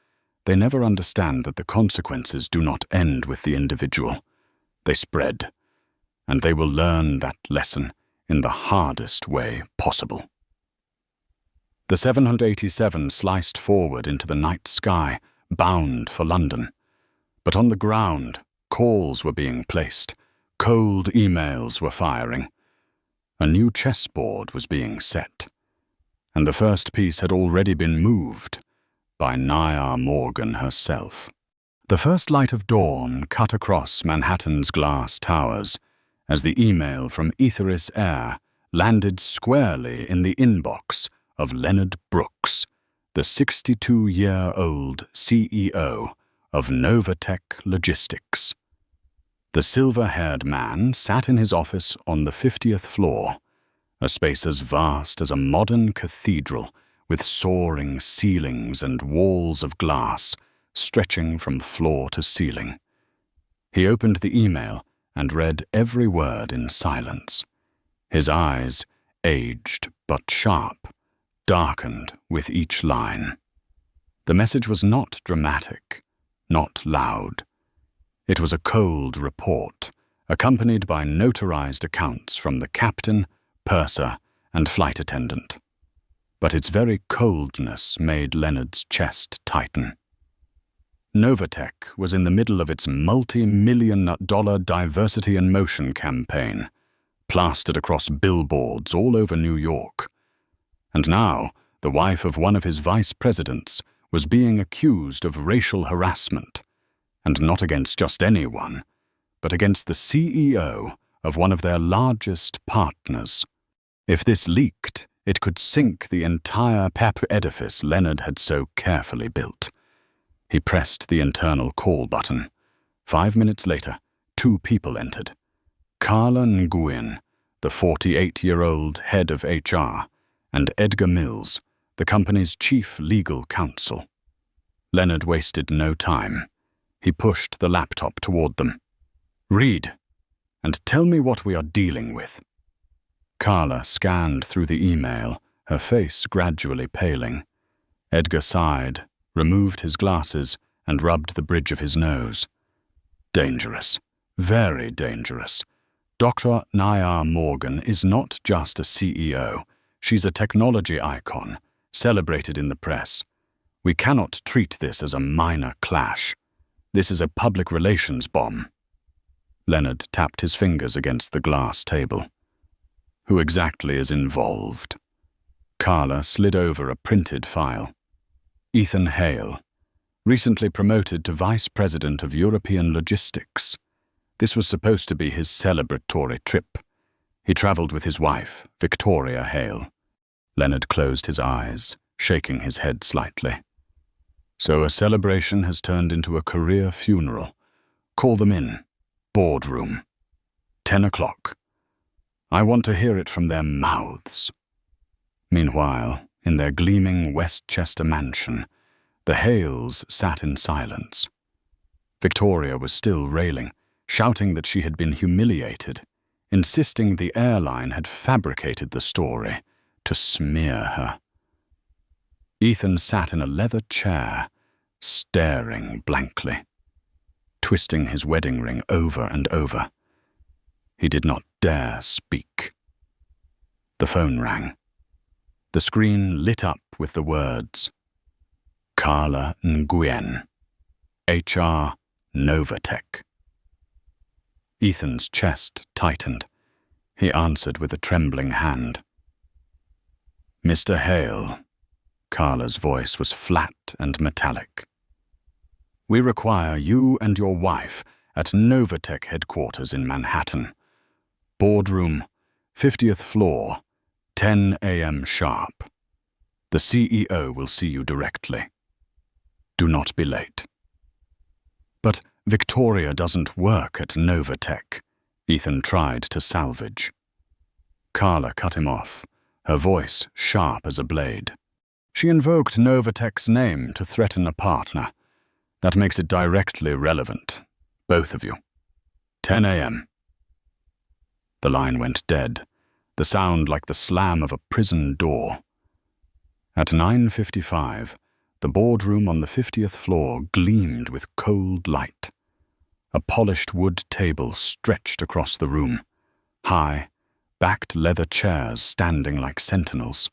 they never understand that the consequences do not end with the individual. They spread, and they will learn that lesson in the hardest way possible. The 787 sliced forward into the night sky, bound for London. But on the ground, calls were being placed, cold emails were firing. A new chessboard was being set, and the first piece had already been moved by Nia Morgan herself. The first light of dawn cut across Manhattan's glass towers as the email from Etheris Air landed squarely in the inbox of Leonard Brooks, the 62-year-old CEO of Novatech Logistics. The silver-haired man sat in his office on the 50th floor, a space as vast as a modern cathedral with soaring ceilings and walls of glass stretching from floor to ceiling. He opened the email and read every word in silence. His eyes, aged but sharp, darkened with each line. The message was not dramatic, not loud. It was a cold report, accompanied by notarized accounts from the captain, purser, and flight attendant. But its very coldness made Leonard's chest tighten. Novatech was in the middle of its multi-million-dollar diversity and motion campaign, plastered across billboards all over New York. And now, the wife of one of his vice presidents was being accused of racial harassment, and not against just anyone, but against the CEO of one of their largest partners. If this leaked, it could sink the entire pep edifice Leonard had so carefully built. He pressed the internal call button. 5 minutes later, 2 people entered. Carla Nguyen, the 48-year-old head of HR, and Edgar Mills, the company's chief legal counsel. Leonard wasted no time. He pushed the laptop toward them. "Read, and tell me what we are dealing with." Carla scanned through the email, her face gradually paling. Edgar sighed, removed his glasses, and rubbed the bridge of his nose. Dangerous. Very dangerous. Dr. Nia Morgan is not just a CEO. She's a technology icon, celebrated in the press. We cannot treat this as a minor clash. This is a public relations bomb. Leonard tapped his fingers against the glass table. Who exactly is involved? Carla slid over a printed file. Ethan Hale, recently promoted to Vice President of European Logistics. This was supposed to be his celebratory trip. He traveled with his wife, Victoria Hale. Leonard closed his eyes, shaking his head slightly. So a celebration has turned into a career funeral. Call them in. Boardroom. 10 o'clock. I want to hear it from their mouths. Meanwhile, in their gleaming Westchester mansion, the Hales sat in silence. Victoria was still railing, shouting that she had been humiliated, insisting the airline had fabricated the story to smear her. Ethan sat in a leather chair, staring blankly, twisting his wedding ring over and over. He did not dare speak. The phone rang. The screen lit up with the words, Carla Nguyen, HR Novatech. Ethan's chest tightened. He answered with a trembling hand. Mr. Hale. Carla's voice was flat and metallic. We require you and your wife at Novatech headquarters in Manhattan. Boardroom, 50th floor, 10 a.m. sharp. The CEO will see you directly. Do not be late. But Victoria doesn't work at Novatech, Ethan tried to salvage. Carla cut him off, her voice sharp as a blade. She invoked Novatech's name to threaten a partner. That makes it directly relevant, both of you. 10 a.m. The line went dead, the sound like the slam of a prison door. At 9:55, the boardroom on the 50th floor gleamed with cold light. A polished wood table stretched across the room, high, backed leather chairs standing like sentinels.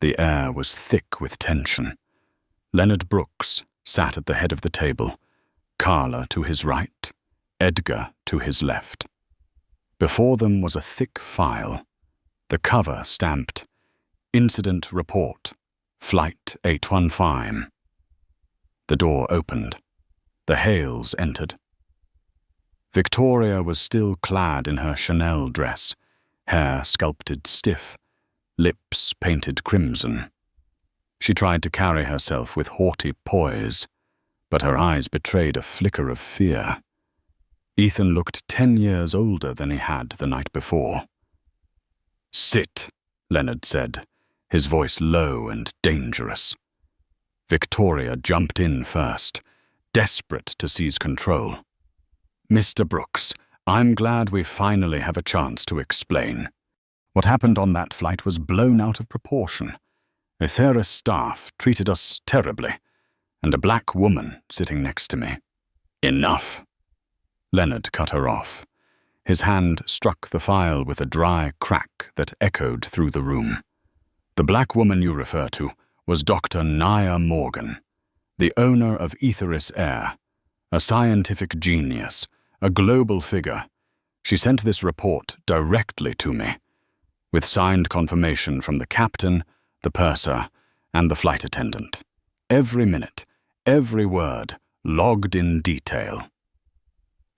The air was thick with tension. Leonard Brooks sat at the head of the table, Carla to his right, Edgar to his left. Before them was a thick file, the cover stamped, Incident Report, Flight 815. The door opened. The Hales entered. Victoria was still clad in her Chanel dress, hair sculpted stiff, lips painted crimson. She tried to carry herself with haughty poise, but her eyes betrayed a flicker of fear. Ethan looked 10 years older than he had the night before. "Sit," Leonard said, his voice low and dangerous. Victoria jumped in first, desperate to seize control. "Mr. Brooks, I'm glad we finally have a chance to explain. What happened on that flight was blown out of proportion. Aetheris staff treated us terribly, and a black woman sitting next to me." "Enough!" Leonard cut her off. His hand struck the file with a dry crack that echoed through the room. "The black woman you refer to was Dr. Nia Morgan, the owner of Aetheris Air, a scientific genius, a global figure. She sent this report directly to me, with signed confirmation from the captain, the purser, and the flight attendant. Every minute, every word, logged in detail."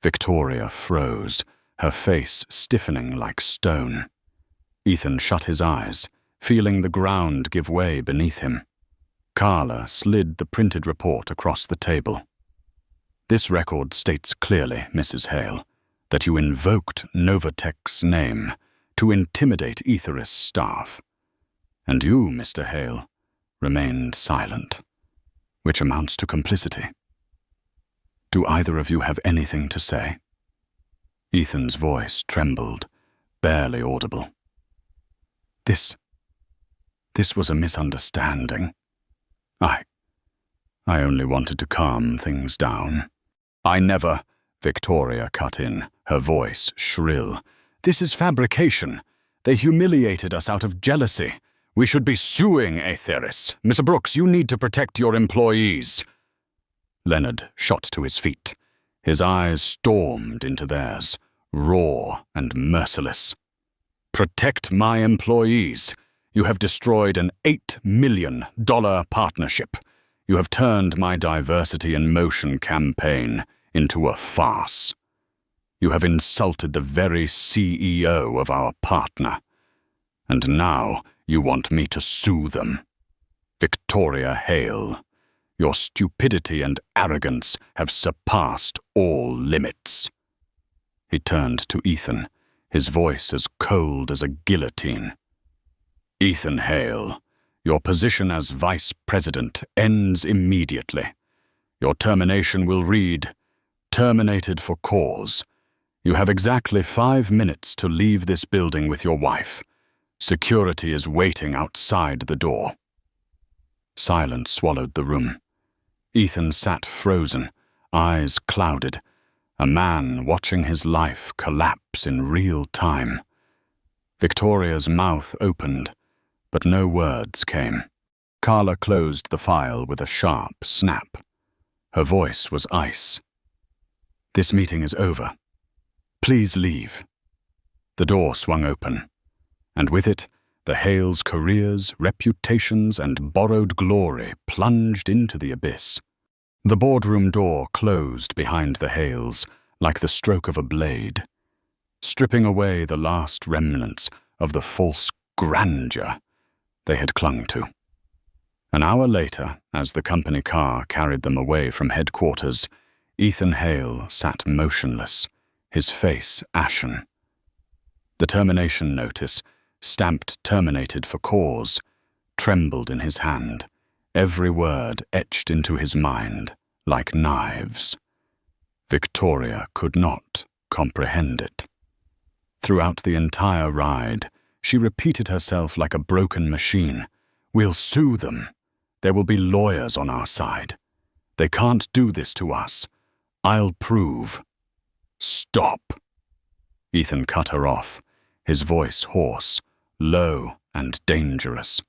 Victoria froze, her face stiffening like stone. Ethan shut his eyes, feeling the ground give way beneath him. Carla slid the printed report across the table. "This record states clearly, Mrs. Hale, that you invoked Novatech's name to intimidate Aetheris staff. And you, Mr. Hale, remained silent, which amounts to complicity. Do either of you have anything to say?" Ethan's voice trembled, barely audible. This was a misunderstanding. I only wanted to calm things down." "I never," Victoria cut in, her voice shrill. "This is fabrication. They humiliated us out of jealousy. We should be suing Aetheris. Mr. Brooks, you need to protect your employees." Leonard shot to his feet. His eyes stormed into theirs, raw and merciless. "Protect my employees. You have destroyed an $8 million partnership. You have turned my Diversity in Motion campaign into a farce. You have insulted the very CEO of our partner. And now you want me to sue them. Victoria Hale, your stupidity and arrogance have surpassed all limits." He turned to Ethan, his voice as cold as a guillotine. "Ethan Hale, your position as vice president ends immediately. Your termination will read, 'Terminated for cause.' You have exactly 5 minutes to leave this building with your wife. Security is waiting outside the door." Silence swallowed the room. Ethan sat frozen, eyes clouded, a man watching his life collapse in real time. Victoria's mouth opened, but no words came. Carla closed the file with a sharp snap. Her voice was ice. "This meeting is over. Please leave." The door swung open, and with it, the Hales' careers, reputations, and borrowed glory plunged into the abyss. The boardroom door closed behind the Hales like the stroke of a blade, stripping away the last remnants of the false grandeur they had clung to. An hour later, as the company car carried them away from headquarters, Ethan Hale sat motionless, his face ashen. The termination notice, stamped "Terminated for cause," trembled in his hand, every word etched into his mind like knives. Victoria could not comprehend it. Throughout the entire ride, she repeated herself like a broken machine. "We'll sue them. There will be lawyers on our side. They can't do this to us. I'll prove." "Stop!" Ethan cut her off, his voice hoarse, low and dangerous.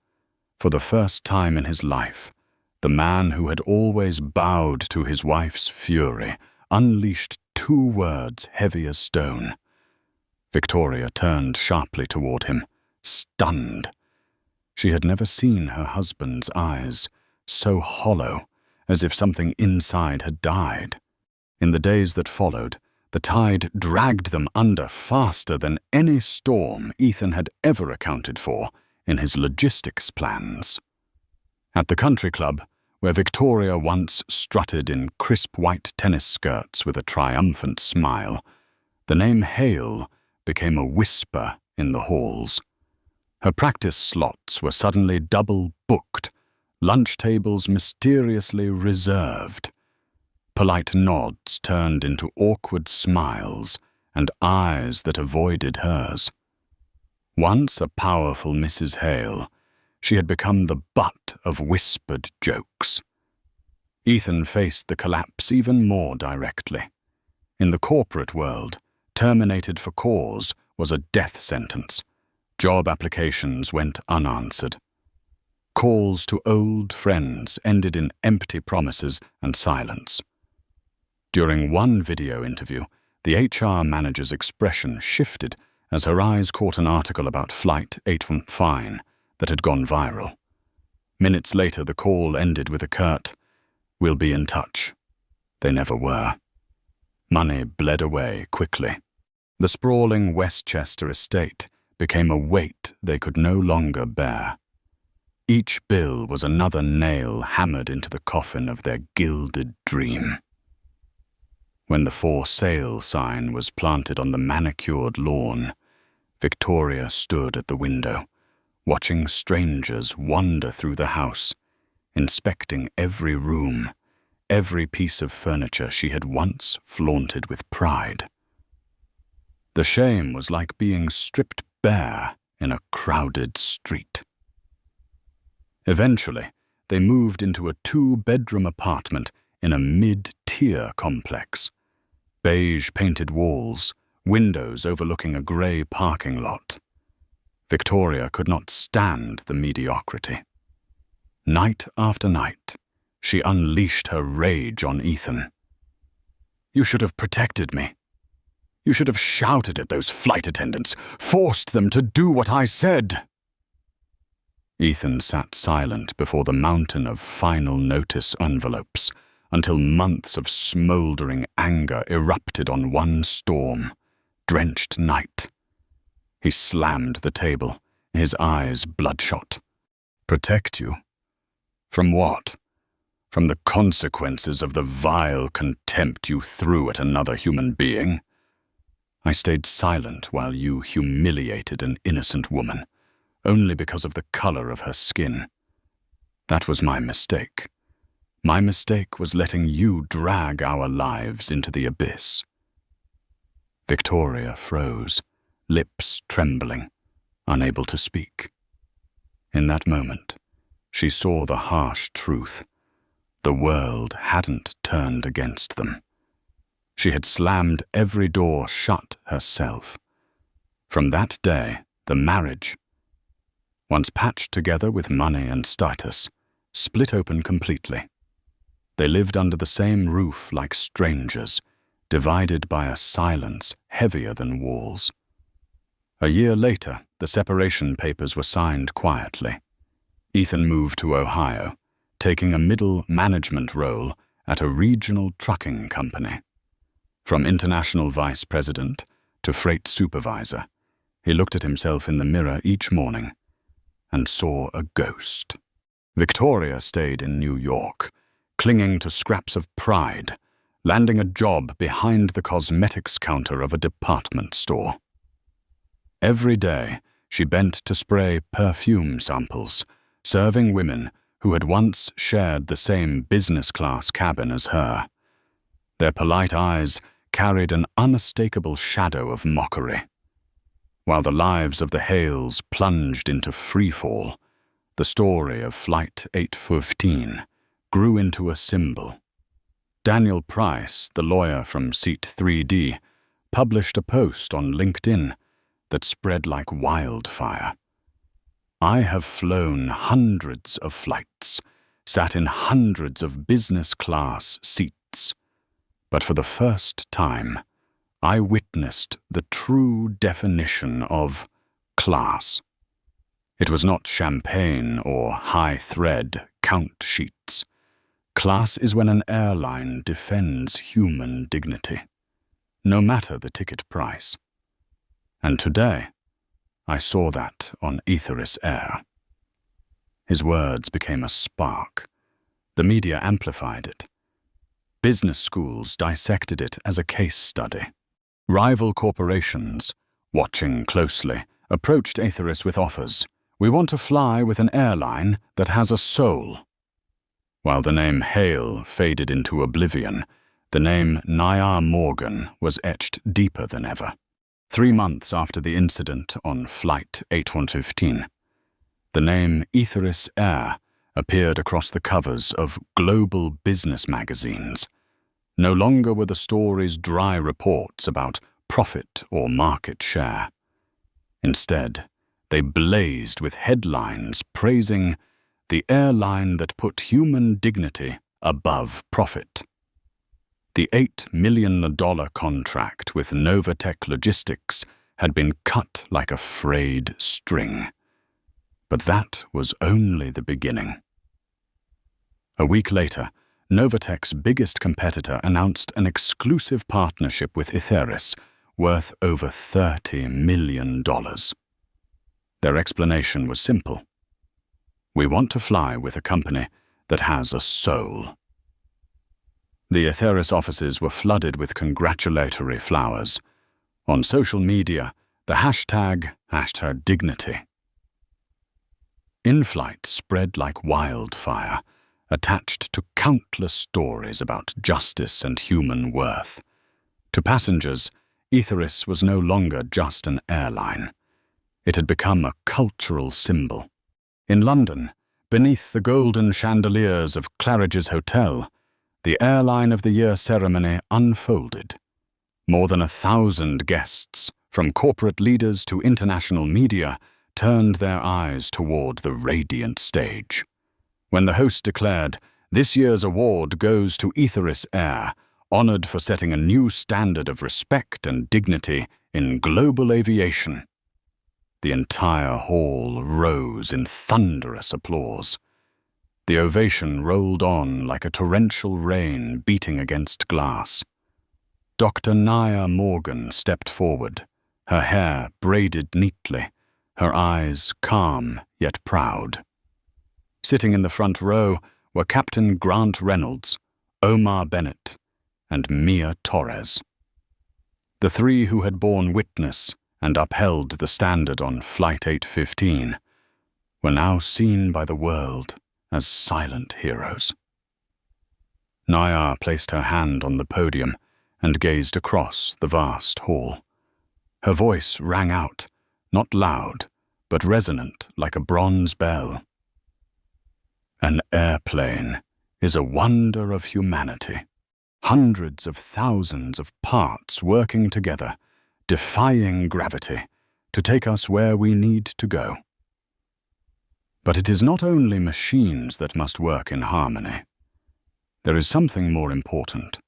For the first time in his life, the man who had always bowed to his wife's fury unleashed 2 words heavy as stone. Victoria turned sharply toward him, stunned. She had never seen her husband's eyes so hollow, as if something inside had died. In the days that followed, the tide dragged them under faster than any storm Ethan had ever accounted for in his logistics plans. At the country club, where Victoria once strutted in crisp white tennis skirts with a triumphant smile, the name Hale became a whisper in the halls. Her practice slots were suddenly double booked, lunch tables mysteriously reserved. Polite nods turned into awkward smiles and eyes that avoided hers. Once a powerful Mrs. Hale, she had become the butt of whispered jokes. Ethan faced the collapse even more directly. In the corporate world, terminated for cause was a death sentence. Job applications went unanswered. Calls to old friends ended in empty promises and silence. During one video interview, the HR manager's expression shifted as her eyes caught an article about Flight 815 that had gone viral. Minutes later, the call ended with a curt, "We'll be in touch." They never were. Money bled away quickly. The sprawling Westchester estate became a weight they could no longer bear. Each bill was another nail hammered into the coffin of their gilded dream. When the for sale sign was planted on the manicured lawn, Victoria stood at the window, watching strangers wander through the house, inspecting every room, every piece of furniture she had once flaunted with pride. The shame was like being stripped bare in a crowded street. Eventually, they moved into a 2-bedroom apartment in a mid-tier complex. Beige painted walls, windows overlooking a grey parking lot. Victoria could not stand the mediocrity. Night after night, she unleashed her rage on Ethan. "You should have protected me. You should have shouted at those flight attendants, forced them to do what I said." Ethan sat silent before the mountain of final notice envelopes until months of smouldering anger erupted on one storm, drenched night. He slammed the table, his eyes bloodshot. "Protect you? From what? From the consequences of the vile contempt you threw at another human being? I stayed silent while you humiliated an innocent woman, only because of the color of her skin. That was my mistake. My mistake was letting you drag our lives into the abyss." Victoria froze, lips trembling, unable to speak. In that moment, she saw the harsh truth. The world hadn't turned against them. She had slammed every door shut herself. From that day, the marriage, once patched together with money and status, split open completely. They lived under the same roof like strangers, divided by a silence heavier than walls. A year later, the separation papers were signed quietly. Ethan moved to Ohio, taking a middle management role at a regional trucking company. From international vice president to freight supervisor, he looked at himself in the mirror each morning and saw a ghost. Victoria stayed in New York, clinging to scraps of pride, landing a job behind the cosmetics counter of a department store. Every day, she bent to spray perfume samples, serving women who had once shared the same business-class cabin as her. Their polite eyes carried an unmistakable shadow of mockery. While the lives of the Hales plunged into freefall, the story of Flight 815 grew into a symbol. Daniel Price, the lawyer from Seat 3D, published a post on LinkedIn that spread like wildfire. I have flown hundreds of flights, sat in hundreds of business-class seats, but for the first time, I witnessed the true definition of class. It was not champagne or high-thread count sheets. Class is when an airline defends human dignity, no matter the ticket price. And today, I saw that on Airline Air. His words became a spark. The media amplified it. Business schools dissected it as a case study. Rival corporations, watching closely, approached Airline with offers. We want to fly with an airline that has a soul. While the name Hale faded into oblivion, the name Naya Morgan was etched deeper than ever. 3 months after the incident on Flight 8115, the name Airline Air appeared across the covers of global business magazines. No longer were the stories dry reports about profit or market share. Instead, they blazed with headlines praising the airline that put human dignity above profit. The $8 million contract with Novatech Logistics had been cut like a frayed string. But that was only the beginning. A week later, Novatech's biggest competitor announced an exclusive partnership with Airline worth over $30 million. Their explanation was simple. We want to fly with a company that has a soul. The Airline offices were flooded with congratulatory flowers. On social media, the hashtag #dignity. In-flight spread like wildfire, attached to countless stories about justice and human worth. To passengers, Airline was no longer just an airline. It had become a cultural symbol. In London, beneath the golden chandeliers of Claridge's Hotel, the Airline of the Year ceremony unfolded. More than 1,000 guests, from corporate leaders to international media, turned their eyes toward the radiant stage. When the host declared, "This year's award goes to Airline Air, honored for setting a new standard of respect and dignity in global aviation," the entire hall rose in thunderous applause. The ovation rolled on like a torrential rain beating against glass. Dr. Naya Morgan stepped forward, her hair braided neatly, her eyes calm yet proud. Sitting in the front row were Captain Grant Reynolds, Omar Bennett, and Mia Torres. The three who had borne witness and upheld the standard on Flight 815 were now seen by the world as silent heroes. Naya placed her hand on the podium and gazed across the vast hall. Her voice rang out, not loud, but resonant like a bronze bell. An airplane is a wonder of humanity. Hundreds of thousands of parts working together, defying gravity, to take us where we need to go. But it is not only machines that must work in harmony. There is something more important.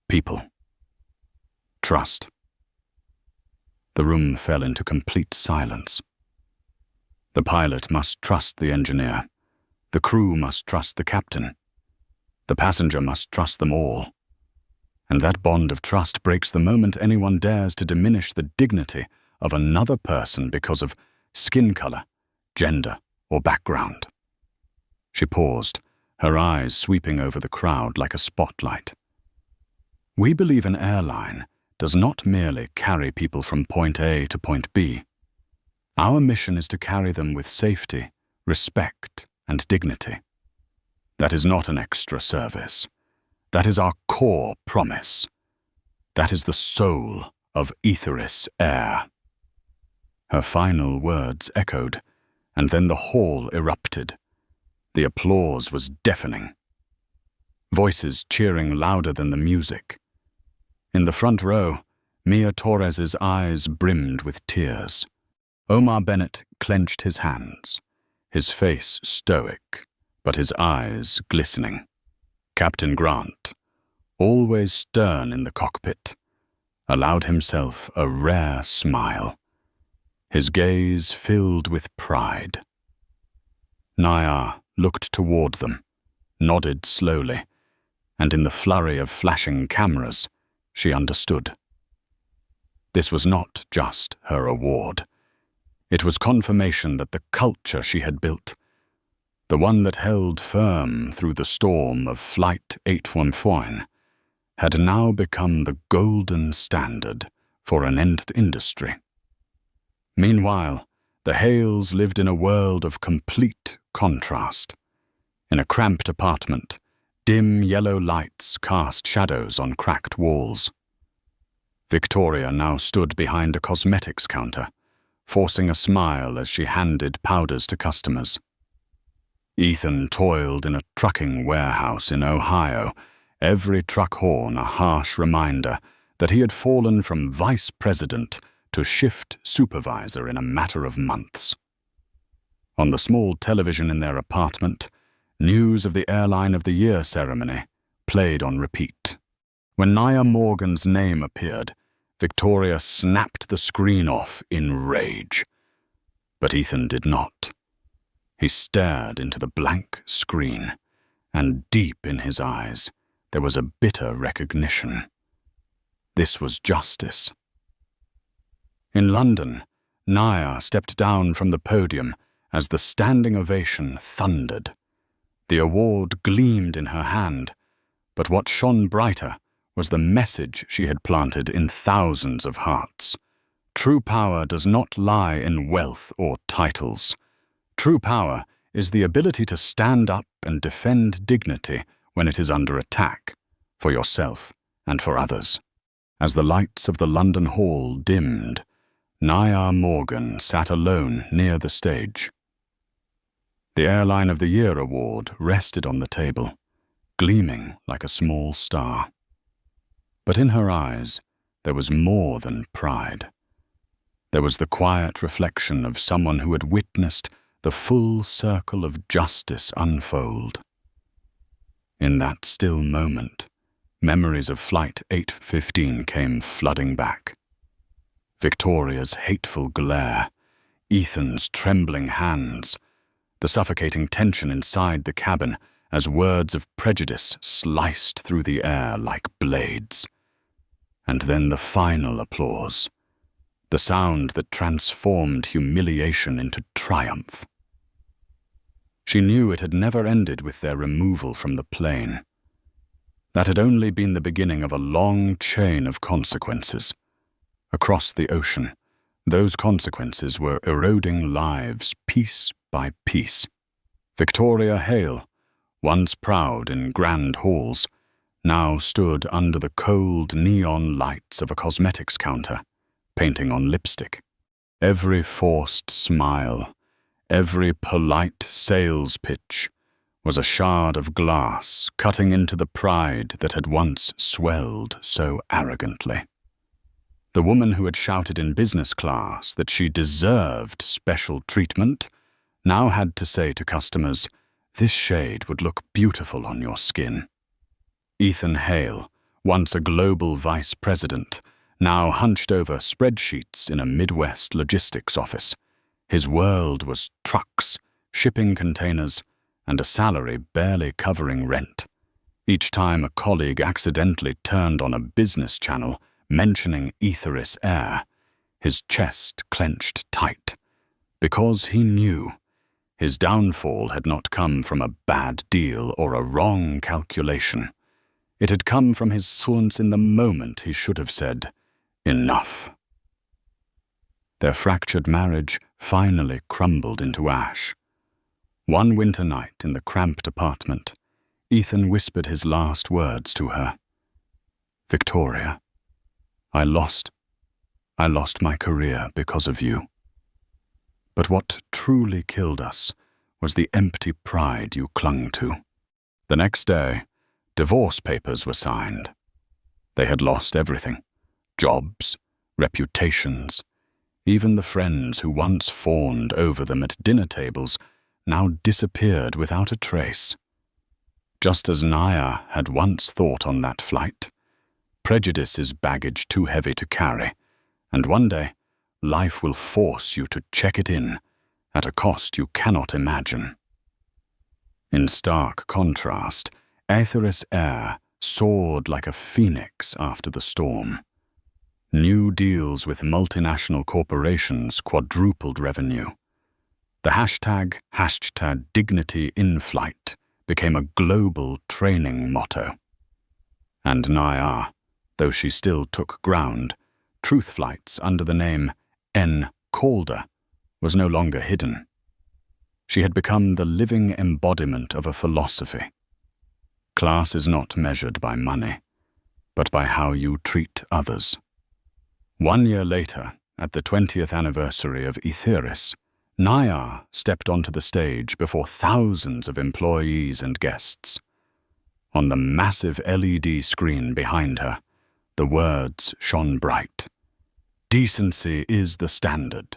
People. Trust. The room fell into complete silence. The pilot must trust the engineer. The crew must trust the captain. The passenger must trust them all. And that bond of trust breaks the moment anyone dares to diminish the dignity of another person because of skin color, gender, or background. She paused, her eyes sweeping over the crowd like a spotlight. We believe an airline does not merely carry people from point A to point B. Our mission is to carry them with safety, respect, and dignity. That is not an extra service. That is our core promise. That is the soul of Airline Air. Her final words echoed, and then the hall erupted. The applause was deafening. Voices cheering louder than the music. In the front row, Mia Torres's eyes brimmed with tears. Omar Bennett clenched his hands, his face stoic, but his eyes glistening. Captain Grant, always stern in the cockpit, allowed himself a rare smile, his gaze filled with pride. Naya looked toward them, nodded slowly, and in the flurry of flashing cameras, she understood. This was not just her award. It was confirmation that the culture she had built, the one that held firm through the storm of Flight 814, had now become the golden standard for an industry. Meanwhile, the Hales lived in a world of complete contrast. In a cramped apartment, dim yellow lights cast shadows on cracked walls. Victoria now stood behind a cosmetics counter, forcing a smile as she handed powders to customers. Ethan toiled in a trucking warehouse in Ohio, every truck horn a harsh reminder that he had fallen from vice president to shift supervisor in a matter of months. On the small television in their apartment, news of the Airline of the Year ceremony played on repeat. When Naya Morgan's name appeared, Victoria snapped the screen off in rage. But Ethan did not. He stared into the blank screen, and deep in his eyes there was a bitter recognition. This was justice. In London, Naya stepped down from the podium as the standing ovation thundered. The award gleamed in her hand, but what shone brighter was the message she had planted in thousands of hearts. True power does not lie in wealth or titles. True power is the ability to stand up and defend dignity when it is under attack, for yourself and for others. As the lights of the London Hall dimmed, Naya Morgan sat alone near the stage. The Airline of the Year award rested on the table, gleaming like a small star. But in her eyes, there was more than pride. There was the quiet reflection of someone who had witnessed the full circle of justice unfold. In that still moment, memories of Flight 815 came flooding back. Victoria's hateful glare, Ethan's trembling hands, the suffocating tension inside the cabin as words of prejudice sliced through the air like blades. And then the final applause, the sound that transformed humiliation into triumph. She knew it had never ended with their removal from the plane. That had only been the beginning of a long chain of consequences. Across the ocean, those consequences were eroding lives piece by piece. Victoria Hale, once proud in grand halls, now stood under the cold neon lights of a cosmetics counter, painting on lipstick. Every forced smile, every polite sales pitch was a shard of glass cutting into the pride that had once swelled so arrogantly. The woman who had shouted in business class that she deserved special treatment now had to say to customers, "This shade would look beautiful on your skin." Ethan Hale, once a global vice president, now hunched over spreadsheets in a Midwest logistics office. His world was trucks, shipping containers, and a salary barely covering rent. Each time a colleague accidentally turned on a business channel mentioning etherish air, his chest clenched tight, because he knew his downfall had not come from a bad deal or a wrong calculation. It had come from his silence in the moment he should have said, "Enough." Their fractured marriage finally crumbled into ash. One winter night in the cramped apartment, Ethan whispered his last words to her. "Victoria, I lost my career because of you. But what truly killed us was the empty pride you clung to." The next day, divorce papers were signed. They had lost everything: jobs, reputations, Even the friends who once fawned over them at dinner tables now disappeared without a trace. Just as Naya had once thought on that flight, prejudice is baggage too heavy to carry, and one day life will force you to check it in at a cost you cannot imagine. In stark contrast, Aetherus Air soared like a phoenix after the storm. New deals with multinational corporations quadrupled revenue. The hashtag #dignity in flight became a global training motto. And Naya, though she still took ground, truth flights under the name N. Calder was no longer hidden. She had become the living embodiment of a philosophy. Class is not measured by money, but by how you treat others. 1 year later, at the 20th anniversary of Aetheris, Naya stepped onto the stage before thousands of employees and guests. On the massive LED screen behind her, the words shone bright. "Decency is the standard."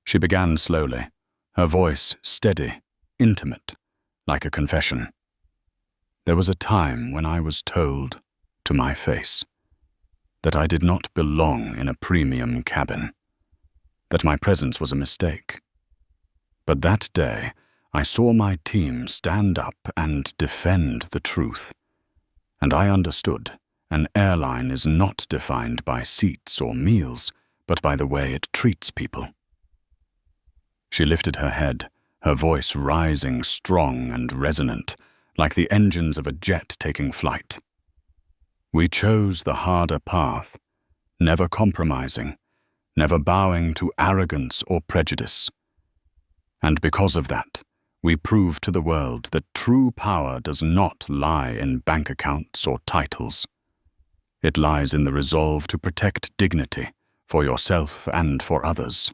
She began slowly, her voice steady, intimate, like a confession. "There was a time when I was told, to my face, that I did not belong in a premium cabin, that my presence was a mistake. But that day, I saw my team stand up and defend the truth, and I understood an airline is not defined by seats or meals, but by the way it treats people." She lifted her head, her voice rising strong and resonant, like the engines of a jet taking flight. "We chose the harder path, never compromising, never bowing to arrogance or prejudice. And because of that, we prove to the world that true power does not lie in bank accounts or titles. It lies in the resolve to protect dignity for yourself and for others."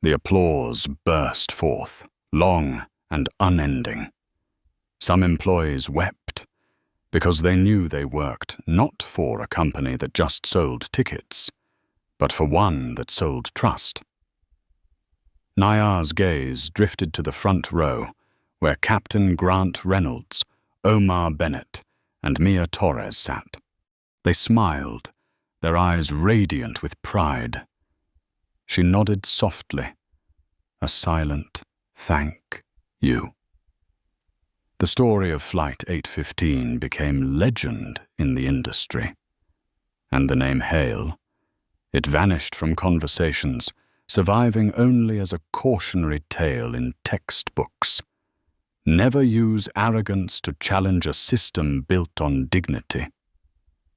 The applause burst forth, long and unending. Some employees wept, because they knew they worked not for a company that just sold tickets, but for one that sold trust. Naya's gaze drifted to the front row, where Captain Grant Reynolds, Omar Bennett, and Mia Torres sat. They smiled, their eyes radiant with pride. She nodded softly, a silent "thank you." The story of Flight 815 became legend in the industry. And the name Hale, it vanished from conversations, surviving only as a cautionary tale in textbooks. Never use arrogance to challenge a system built on dignity.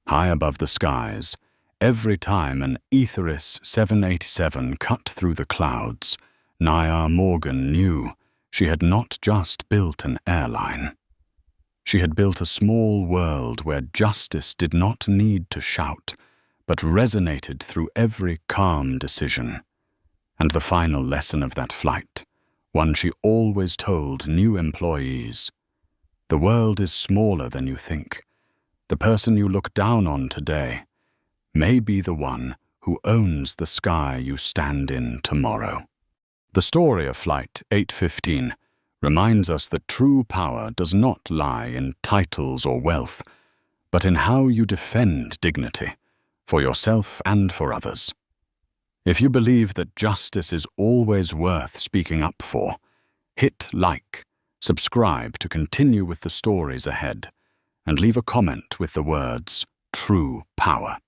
High above the skies, every time an Aetheris 787 cut through the clouds, Naya Morgan knew she had not just built an airline. She had built a small world where justice did not need to shout, but resonated through every calm decision. And the final lesson of that flight, one she always told new employees: the world is smaller than you think. The person you look down on today may be the one who owns the sky you stand in tomorrow. The story of Flight 815 reminds us that true power does not lie in titles or wealth, but in how you defend dignity, for yourself and for others. If you believe that justice is always worth speaking up for, hit like, subscribe to continue with the stories ahead, and leave a comment with the words "True Power."